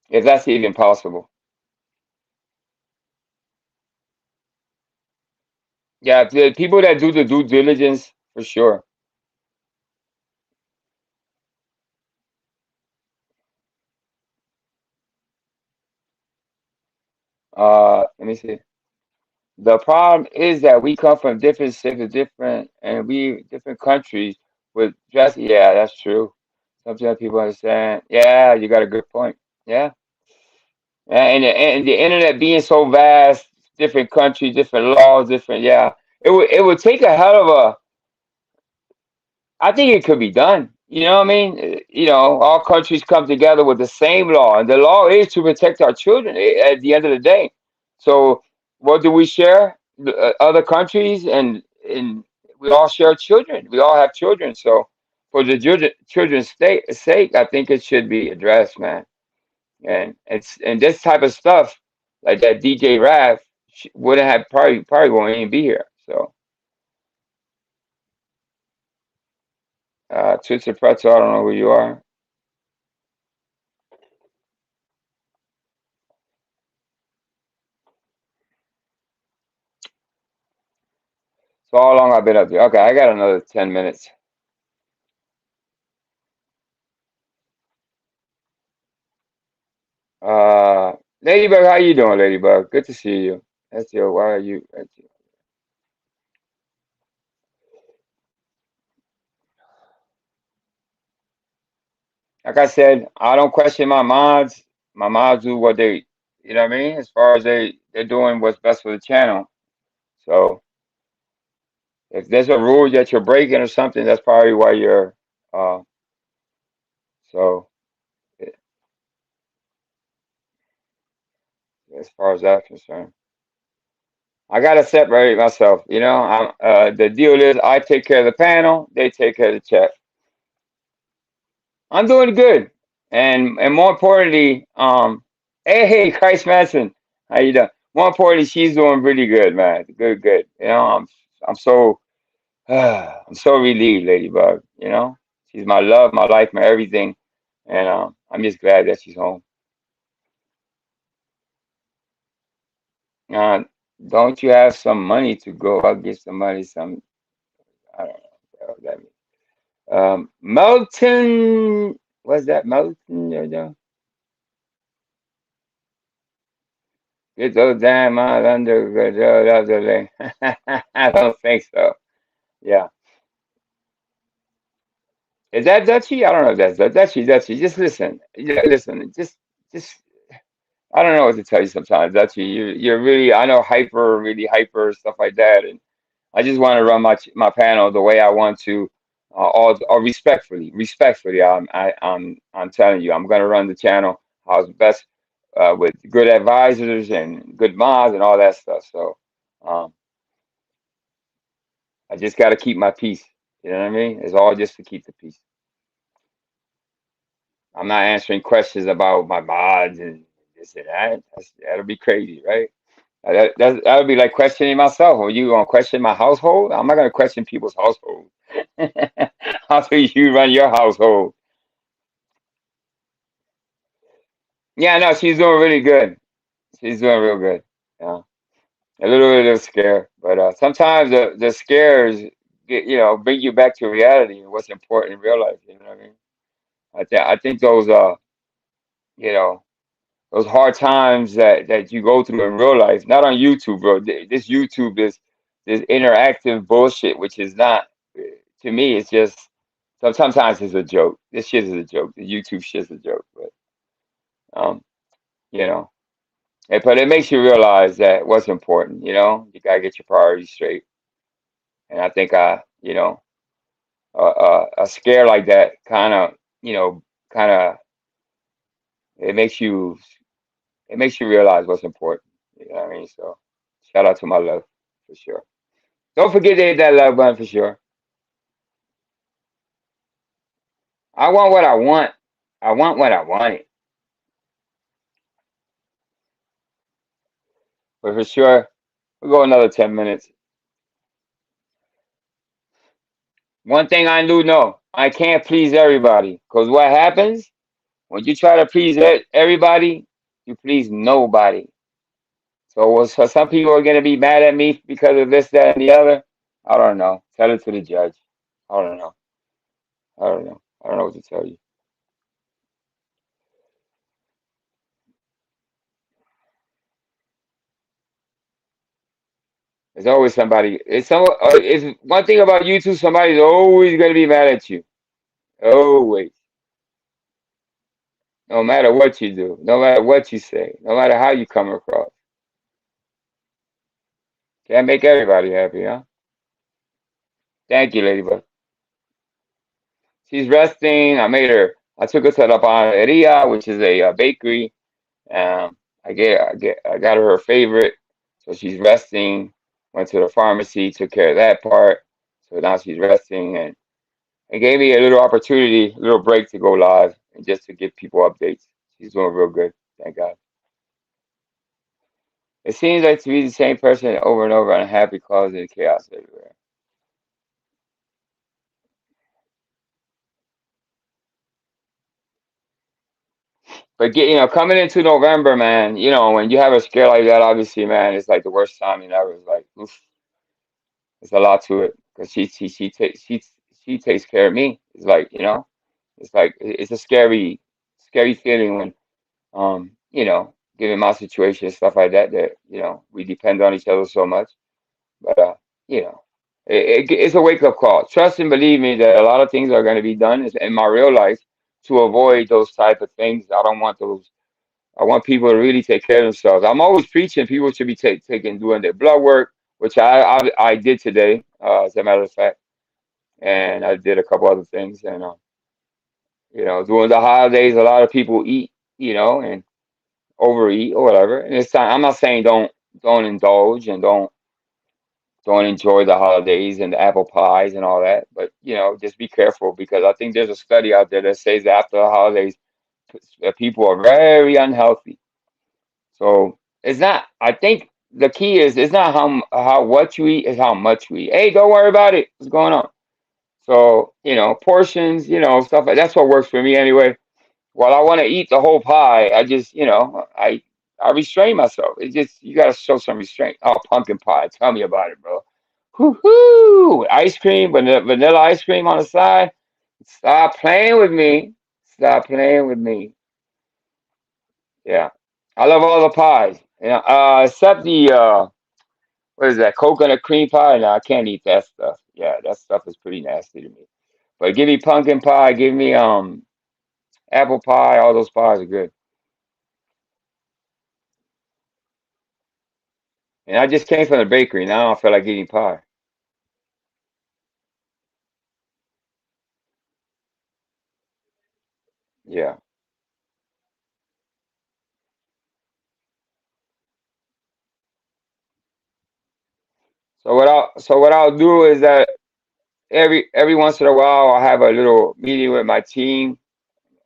B: if that's even possible. Yeah, the people that do the due diligence for sure. Let me see. The problem is that we come from different states, different, and we different countries with just. Yeah, that's true. Sometimes people understand. Yeah, you got a good point. Yeah, and the internet being so vast, different countries, different laws, different. Yeah, it would take a hell of a. I think it could be done. You know what I mean? All countries come together with the same law, and the law is to protect our children at the end of the day. So, what do we share? Other countries, and we all share children. We all have children. So, for the children's sake, I think it should be addressed, man. And this type of stuff, like that DJ Rav, wouldn't have probably won't even be here. So, Twitter Pretzel, I don't know who you are. So how long I've been up there? Okay, I got another 10 minutes. Uh, Ladybug, how you doing, Ladybug? Good to see you. That's your. Why are you? Like I said, I don't question my mods. My mods do what they, what I mean. As far as they're doing what's best for the channel. So if there's a rule that you're breaking or something, that's probably why you're. Uh, so eh, as far as that's concerned, I gotta separate myself. The deal is I take care of the panel, they take care of the chat. I'm doing good, and more importantly, hey, Christ Manson, how you doing? More importantly, she's doing really good, man. Good, good. I'm so I'm so relieved, Ladybug. She's my love, my life, my everything, and I'm just glad that she's home. Uh, don't you have some money to go? I'll give somebody some. I don't know what that means. Melton, what's that? Melton, get those damn out under. I don't think so. Yeah. Is that Dutchy? I don't know if that's Dutchy. Dutchy. Just listen. Yeah, listen. Just. I don't know what to tell you sometimes. Dutchy, you're really. I know hyper, really hyper stuff like that, and I just want to run my panel the way I want to, all respectfully. Respectfully, I'm telling you, I'm gonna run the channel how's best, with good advisors and good mods and all that stuff. So, um, I just got to keep my peace. You know what I mean? It's all just to keep the peace. I'm not answering questions about my mods and this and that. That'll be crazy, right? That would be like questioning myself. Are you gonna question my household? I'm not gonna question people's household. How do you run your household? Yeah, no, she's doing really good. She's doing real good. Yeah, a little bit of scare, but sometimes the scares bring you back to reality and what's important in real life. You know what I mean? I think those you know those hard times that you go through in real life, not on YouTube, bro. This YouTube is this interactive bullshit, which is not, to me. It's just sometimes it's a joke. This shit is a joke. The YouTube shit's a joke, but um, you know, but it makes you realize that what's important. You gotta get your priorities straight, and I think a scare like that kind of it makes you it makes you realize what's important. You know what I mean? So shout out to my love for sure. Don't forget to hit that love button for sure. I want what I want. I want what I wanted. But for sure, we'll go another 10 minutes. One thing I do know, I can't please everybody. Because what happens when you try to please everybody, you please nobody. So some people are going to be mad at me because of this, that, and the other. I don't know. Tell it to the judge. I don't know. I don't know. I don't know what to tell you. There's always somebody. It's one thing about YouTube. Somebody's always going to be mad at you. Always. No matter what you do, no matter what you say, no matter how you come across. Can't make everybody happy, huh? Thank you, Ladybug. She's resting. I took her to La Panaderia, which is a bakery. I got her favorite. So she's resting. Went to the pharmacy, took care of that part. So now she's resting, and it gave me a little opportunity, a little break to go live and just to give people updates. She's doing real good. Thank God. It seems like to be the same person over and over, unhappy, causing chaos everywhere. But coming into November, man, when you have a scare like that, obviously, man, it's like the worst time ever. It's like, oof, it's a lot to it because she takes care of me. It's like, it's a scary feeling when, given my situation and stuff like that, we depend on each other so much. But you know, it's a wake up call. Trust and believe me that a lot of things are going to be done in my real life to avoid those type of things. I don't want those. I want people to really take care of themselves. I'm always preaching people should be taking doing their blood work, which I did today, as a matter of fact, and I did a couple other things. And during the holidays, a lot of people eat, and overeat or whatever. And it's time. I'm not saying don't indulge and don't enjoy the holidays and the apple pies and all that, but just be careful because I think there's a study out there that says that after the holidays, people are very unhealthy. So it's not. I think the key is it's not how what you eat, is how much we eat. Hey, don't worry about it. What's going on? So, portions, stuff like that's what works for me anyway. While I want to eat the whole pie, I just, I restrain myself. It just you got to show some restraint. Oh, pumpkin pie, tell me about it, bro. Whoo-hoo! Ice cream, vanilla ice cream on the side. Stop playing with me. Stop playing with me. Yeah, I love all the pies. Except the what is that? Coconut cream pie? No, I can't eat that stuff. Yeah, that stuff is pretty nasty to me. But give me pumpkin pie. Give me apple pie. All those pies are good. And I just came from the bakery. Now I don't feel like eating pie. Yeah. So what I'll do is that every once in a while I'll have a little meeting with my team.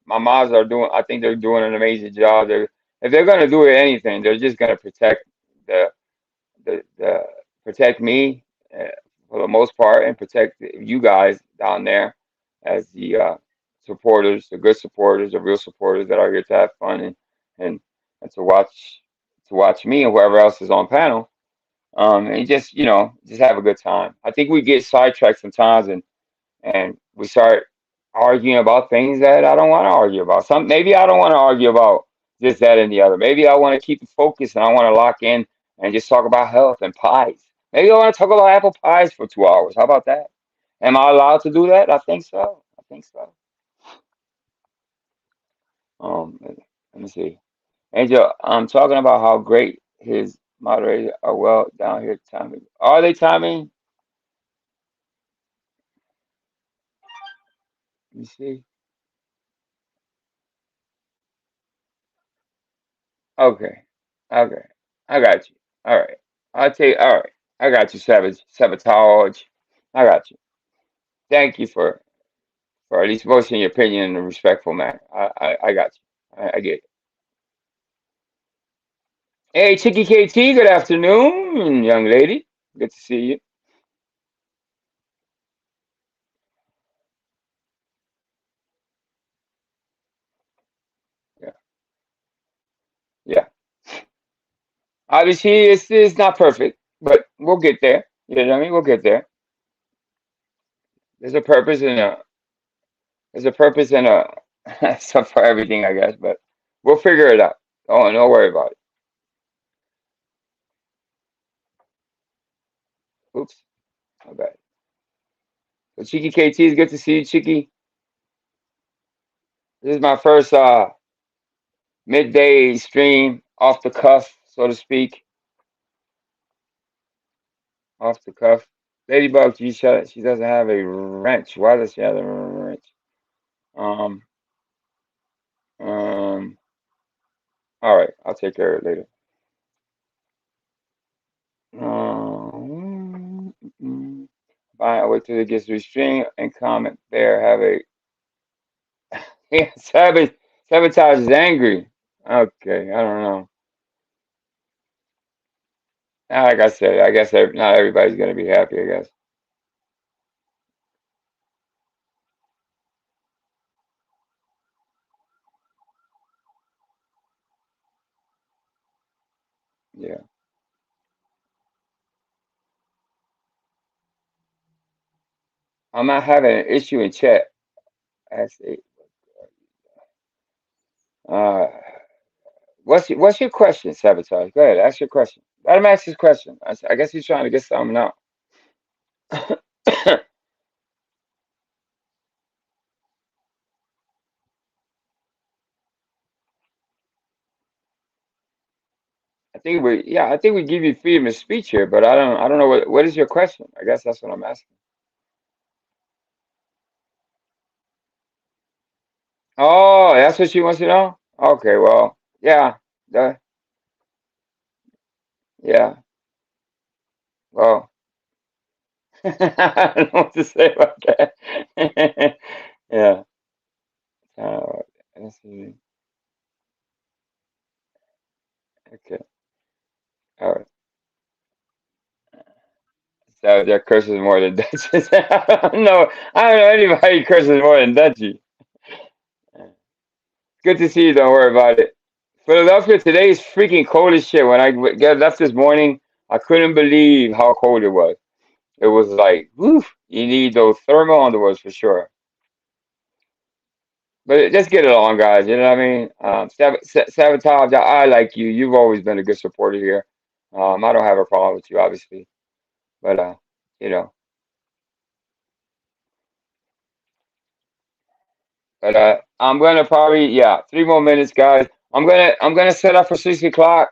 B: My moms are doing. I think they're doing an amazing job. If they're gonna do anything, they're just gonna protect the the protect me uh, for the most part, and protect you guys down there as the supporters, the good supporters, the real supporters that are here to have fun and and to watch me and whoever else is on panel. And just just have a good time. I think we get sidetracked sometimes, and we start arguing about things that I don't want to argue about. Maybe I don't want to argue about this, that, and the other. Maybe I want to keep it focused and I want to lock in and just talk about health and pies. Maybe I want to talk about apple pies for 2 hours. How about that? Am I allowed to do that? I think so. I think so. Let me see. Angel, I'm talking about how great his moderators are. Well down here timing. Are they timing? Let me see. Okay. Okay. I got you. All right. I'll tell you. All right. I got you, Savage. Sabotage. I got you. Thank you for at least voicing your opinion in a respectful manner. I got you. I get it. Hey, Chicky KT, good afternoon, young lady. Good to see you. Yeah. Yeah. Obviously, it's not perfect, but we'll get there. You know what I mean? We'll get there. There's a purpose and a stuff for everything, I guess, but we'll figure it out. Don't worry about it. Oops. My bad. So Cheeky KT, is good to see you, Cheeky. This is my first midday stream off the cuff, so to speak. Off the cuff. Ladybug, she doesn't have a wrench. Why does she have a wrench? Um, um, all right, I'll take care of it later. Fine, I'll wait till it gets to the stream and comment there. Have a yeah, sabotage is angry. Okay, I don't know. Like I said, I guess not everybody's gonna be happy, I guess. Yeah. I'm not having an issue in chat. Ask it. Uh, what's your question, Sabotage? Go ahead, ask your question. Let him ask his question. I guess he's trying to get something out. I think we give you freedom of speech here, but I don't know what is your question. I guess that's what I'm asking. Oh, that's what she wants to know. Okay, well, yeah, the, yeah, well, I don't know what to say about that. Yeah, uh, let's see. Okay, all right. So there curses more than Dutchies. I don't know anybody curses more than Dutchie. Good to see you. Don't worry about it. Philadelphia today is freaking cold as shit. When I got left this morning, I couldn't believe how cold it was. It was like, woof, you need those thermal underwears for sure. But just get along, guys. You know what I mean? Sabotage, I like you. You've always been a good supporter here. I don't have a problem with you, obviously. But, you know, but I'm gonna probably, yeah, 3 more minutes, guys. I'm gonna set up for 6 o'clock.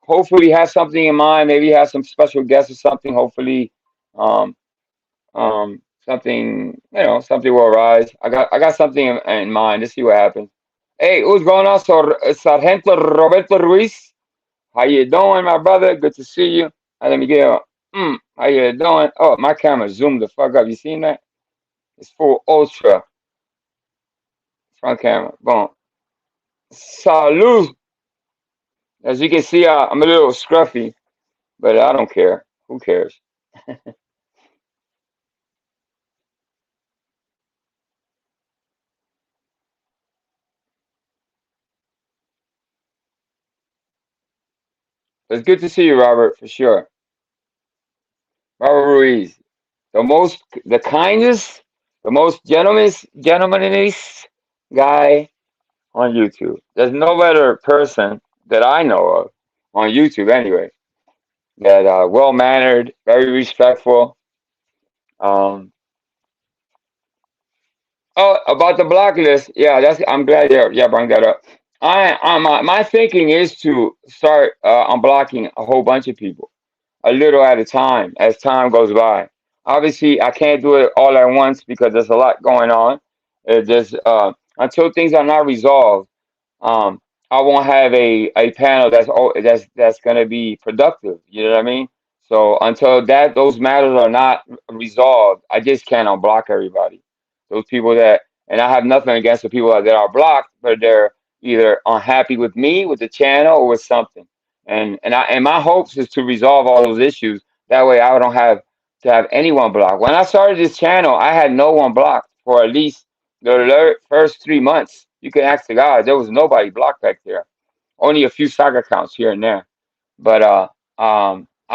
B: Hopefully, have something in mind. Maybe have some special guests or something. Hopefully, um, something, something will arise. I got something in mind. Let's see what happens. Hey, what's going on, Sargento Roberto Ruiz? How you doing, my brother? Good to see you. Let me get how you doing? Oh, my camera zoomed the fuck up. You seen that? It's full ultra front camera. Boom. Salud. As you can see, I'm a little scruffy, but I don't care. Who cares? It's good to see you, Robert, for sure. Robert Ruiz, the kindest, the most gentlemanliest guy on YouTube. There's no better person that I know of on YouTube, anyway. That well mannered, very respectful. Um, oh, about the blacklist, yeah, I'm glad you brought that up. My thinking is to start unblocking a whole bunch of people, a little at a time as time goes by. Obviously, I can't do it all at once because there's a lot going on. There's until things are not resolved, um, I won't have a panel that's going to be productive. You know what I mean? So until those matters are not resolved, I just can't unblock everybody. Those people and I have nothing against the people that are blocked, but they're either unhappy with me, with the channel, or with something. And my hopes is to resolve all those issues. That way, I don't have to have anyone blocked. When I started this channel, I had no one blocked for at least the first 3 months. You can ask the guys. There was nobody blocked back there. Only a few soccer accounts here and there. But I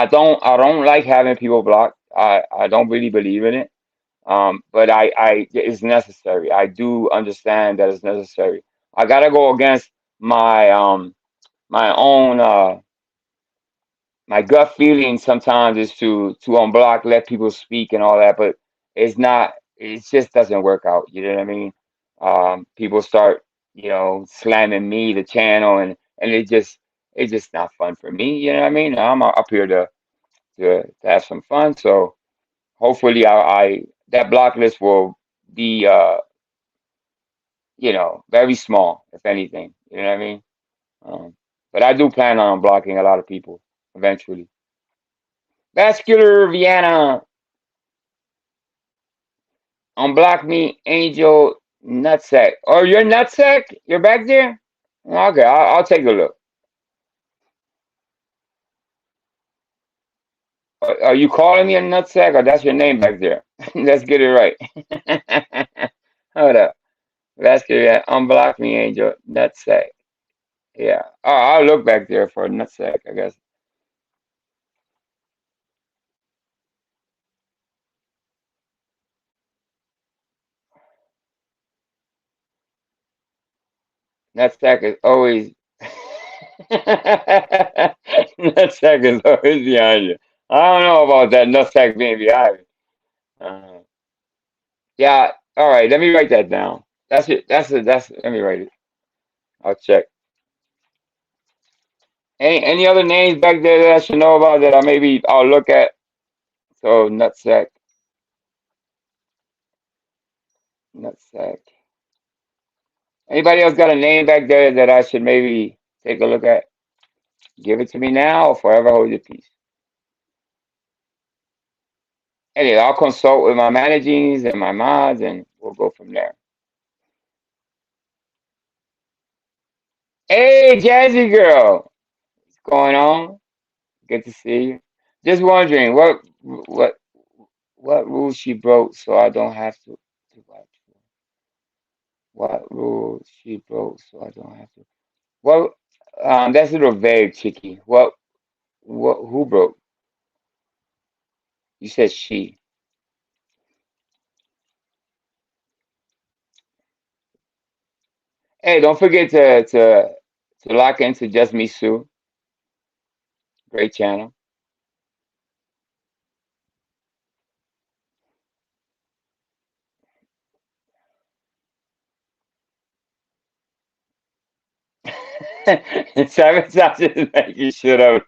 B: don't like having people blocked. I don't really believe in it. But it's necessary. I do understand that it's necessary. I gotta go against my my own my gut feeling sometimes is to unblock, let people speak and all that, but it's not. It just doesn't work out. You know what I mean? People start, slamming me, the channel, and it's just not fun for me. You know what I mean? I'm up here to have some fun. So hopefully, I that block list will be very small, if anything. You know what I mean? Um, but I do plan on blocking a lot of people eventually. Vascular Vienna, unblock me, Angel Nutsack. Oh, you're Nutsack? You're back there? Okay, I'll take a look. Are you calling me a nutsack, or that's your name back there? Let's get it right. Hold up. Vascular Vienna, unblock me, Angel Nutsack. Yeah. Oh, I'll look back there for a nutsack, I guess. Nutsack is always nutsack is always behind you. I don't know about that nutsack being behind me. Uh, yeah. All right. Let me write that down. That's it. That's it. Let me write it. I'll check. Any other names back there that I should know about that I'll look at? So nutsack, nutsack. Anybody else got a name back there that I should maybe take a look at? Give it to me now or forever hold your peace. Anyway, I'll consult with my managings and my mods, and we'll go from there. Hey, Jazzy girl, what's going on? Good to see you. Just wondering, what What rule she broke so I don't have to watch? What rule she broke so I don't have to? Well, that's a little vague, Chicky. What? Who broke? You said she. Hey, don't forget to lock into Just Me Sue. Great channel. Sabotage is making shit up.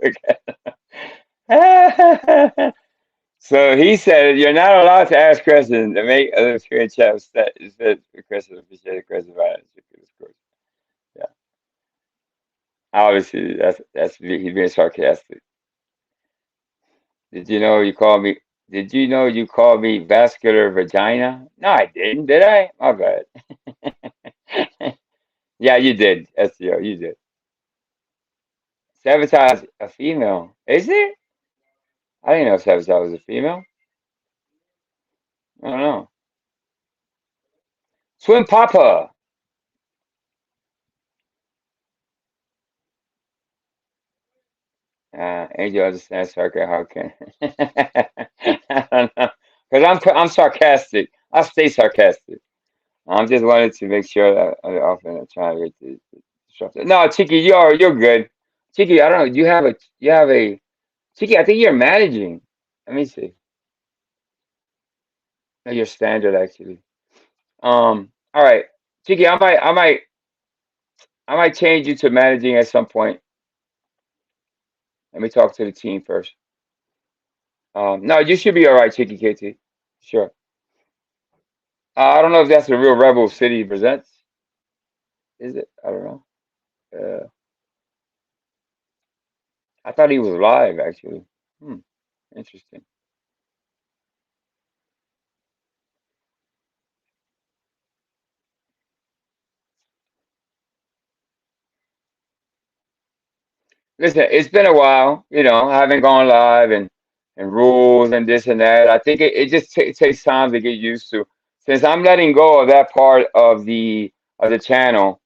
B: So he said you're not allowed to ask questions to make others feel in chat. Instead, questions appreciate questions about it. Yeah, obviously he's being sarcastic. Did you know you called me? Did you know you called me vascular vagina? No, I didn't. Did I? My bad. Yeah, you did. SEO, you did. Sabotage a female. Is it? I didn't know Sabotage was a female. I don't know. Swim Papa. Angel understands sarcasm. How can? I don't know. Because I'm sarcastic. I stay sarcastic. I'm just wanted to make sure that I often try to get the disrupt it. No, Chicky, you're good. Chicky, I don't know. You have a Chicky. I think you're managing. Let me see. No, you're standard actually. All right, Chicky. I might change you to managing at some point. Let me talk to the team first. No, you should be all right, Chicky KT. Sure. I don't know if that's the real Rebel City presents. Is it? I don't know. Uh, I thought he was live actually. Hmm. Interesting. Listen, it's been a while, I haven't gone live and rules and this and that. I think it just takes time to get used to. Since I'm letting go of that part of the channel,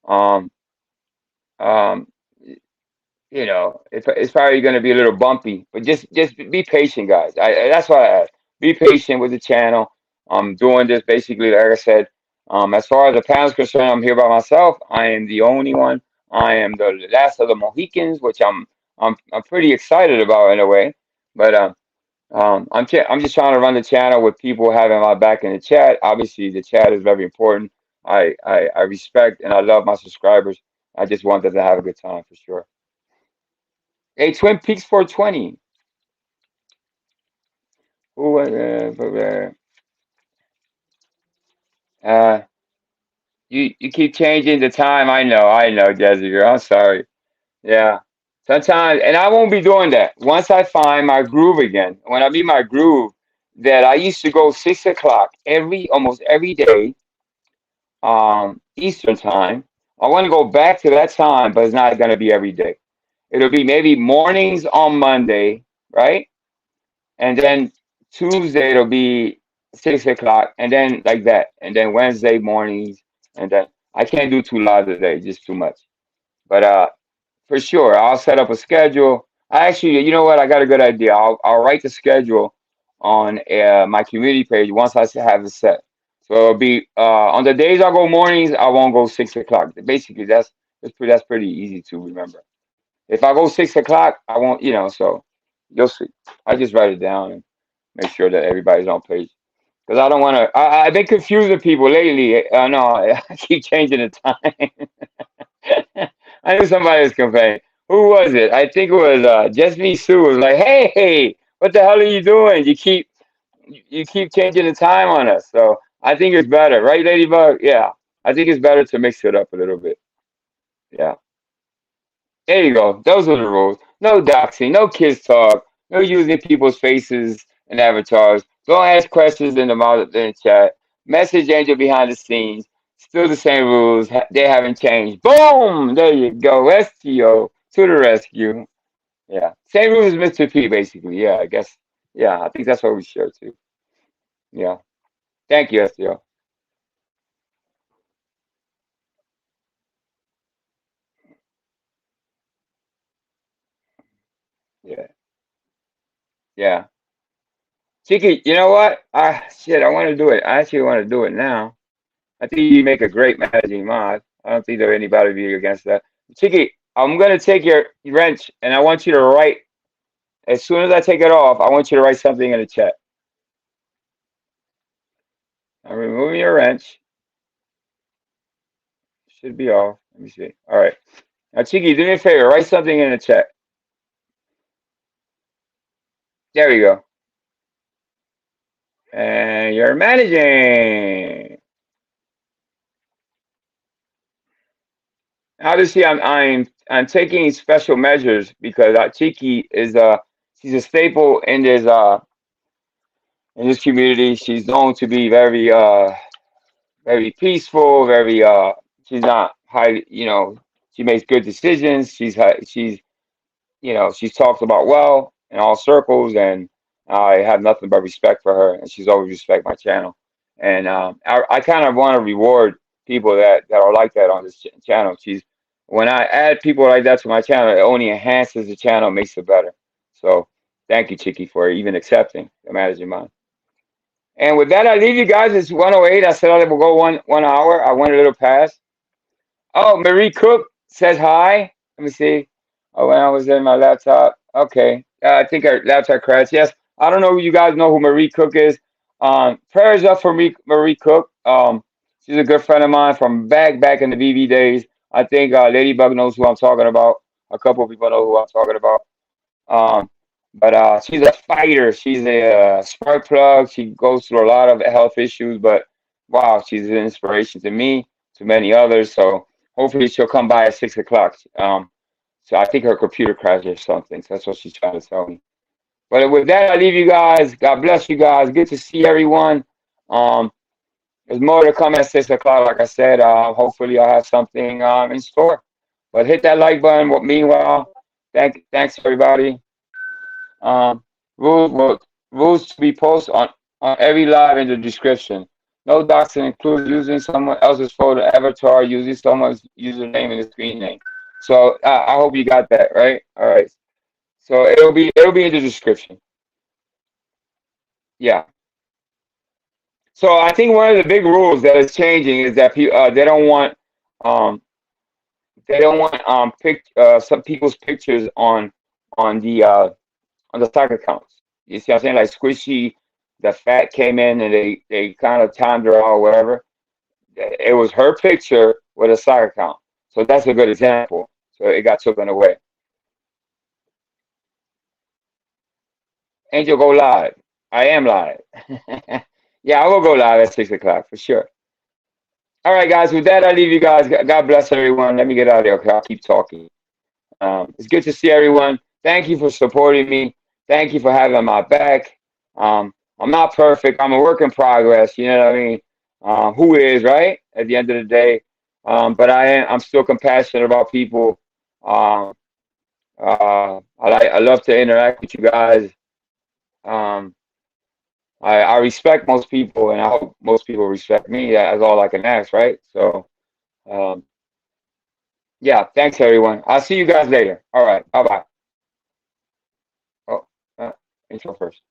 B: um, um, it's probably going to be a little bumpy, but just be patient, guys. That's why I ask. Be patient with the channel. I'm doing this basically, like I said. As far as the panel's concerned, I'm here by myself. I am the only one. I am the last of the Mohicans, which I'm pretty excited about in a way. But I'm just trying to run the channel with people having my back in the chat. Obviously, the chat is very important. I respect and I love my subscribers. I just want them to have a good time for sure. Hey, Twin Peaks 420. Who you keep changing the time. I know, Jessica. I'm sorry. Yeah. Sometimes, and I won't be doing that. Once I find my groove again, when I meet my groove, that I used to go 6 o'clock almost every day, Eastern time. I want to go back to that time, but it's not going to be every day. It'll be maybe mornings on Monday, right? And then Tuesday it'll be 6 o'clock, and then like that, and then Wednesday mornings, and then I can't do two lives a day, just too much. But for sure, I'll set up a schedule. I actually, you know what? I got a good idea. I'll write the schedule on my community page once I have it set. So it'll be on the days I go mornings, I won't go 6 o'clock. Basically, that's pretty easy to remember. If I go 6 o'clock, I won't. So you'll see. I just write it down and make sure that everybody's on page. Because I don't want to. I've been confusing people lately. No, I keep changing the time. I knew somebody was complaining. Who was it? I think it was Just Me Sue. Was like, hey, what the hell are you doing? You keep changing the time on us. So I think it's better, right, Ladybug? Yeah, I think it's better to mix it up a little bit. Yeah. There you go. Those are the rules. No doxing, no kids talk, no using people's faces and avatars. Don't ask questions in the chat. Message Angel behind the scenes. Still the same rules. They haven't changed. Boom! There you go. STO to the rescue. Yeah. Same rules as Mr. P, basically. Yeah, I guess. Yeah, I think that's what we share too. Yeah. Thank you, STO. Yeah. Yeah. Chiki, you know what? Shit, I want to do it. I actually want to do it now. I think you make a great managing mod. I don't think there anybody would be against that. Chiki, I'm gonna take your wrench and I want you to write as soon as I take it off, I want you to write something in the chat. I'm removing your wrench. Should be off. Let me see. All right. Now, Chiki, do me a favor. Write something in the chat. There we go. And you're managing. Obviously, I'm taking special measures because Chiki is she's a staple in this community. She's known to be very peaceful, very she's not high, she makes good decisions. She's talked about well in all circles, and I have nothing but respect for her, and she's always respect my channel. And I kind of want to reward people that are like that on this channel. When I add people like that to my channel, it only enhances the channel, makes it better. So thank you, Chicky, for even accepting the managing mind. And with that, I leave you guys. It's 1:08. I said I will go one hour. I went a little past. Oh, Marie Cook says hi. Let me see. Oh, when I was in my laptop. Okay. I think our laptop crashed. Yes. I don't know who you guys know who Marie Cook is. Prayers up for Marie Cook. She's a good friend of mine from back in the BB days. I think Ladybug knows who I'm talking about. A couple of people know who I'm talking about. Um, but she's a fighter. She's a spark plug. She goes through a lot of health issues, but wow, she's an inspiration to me, to many others. So hopefully she'll come by at 6 o'clock. So I think her computer crashed or something. So that's what she's trying to tell me. But with that, I leave you guys. God bless you guys. Good to see everyone. Um, there's more to come at 6 o'clock. Like I said, hopefully I'll have something in store. But hit that like button. Meanwhile, thanks everybody. Um, rules to be posted on every live in the description. No doxing includes using someone else's photo avatar, using someone's username and the screen name. So I hope you got that right. All right. So it'll be in the description. Yeah. So I think one of the big rules that is changing is that um they don't want some people's pictures on the uh on the stock accounts. You see what I'm saying? Like Squishy, the fat came in and they kind of timed her out or whatever. It was her picture with a stock account. So that's a good example. So it got taken away. Angel, go live. I am live. Yeah, I will go live at 6 o'clock for sure. All right, guys. With that, I leave you guys. God bless everyone. Let me get out of here. Okay, I'll keep talking. It's good to see everyone. Thank you for supporting me. Thank you for having my back. I'm not perfect. I'm a work in progress. You know what I mean? Who is right at the end of the day? But I'm still compassionate about people. Um, I love to interact with you guys. Um, I respect most people, and I hope most people respect me. That's all I can ask, right? So, um, yeah. Thanks, everyone. I'll see you guys later. All right. Bye bye. Oh, intro first.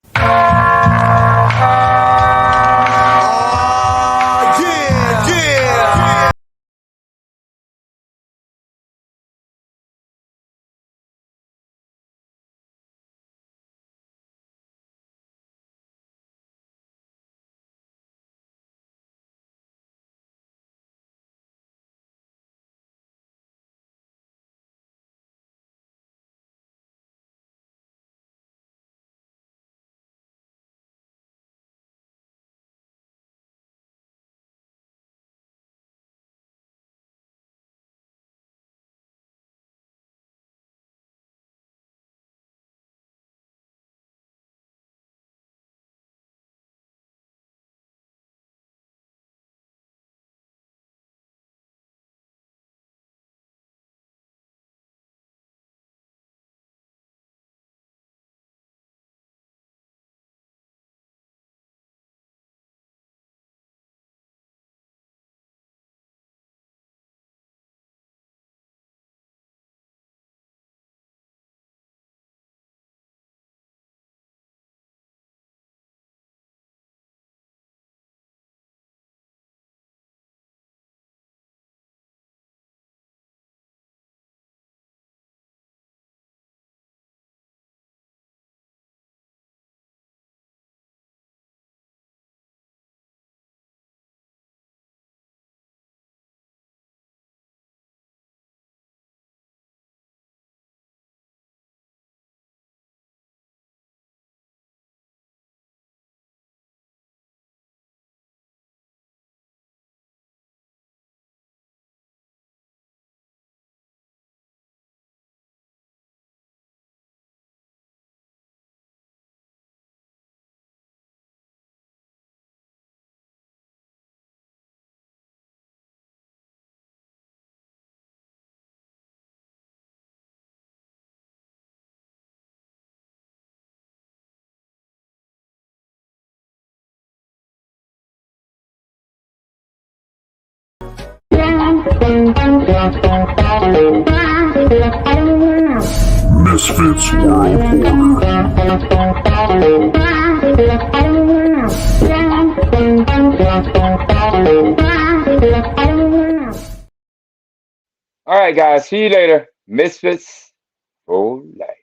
A: Misfits World Order.
B: All right, guys. See you later. Misfits for life.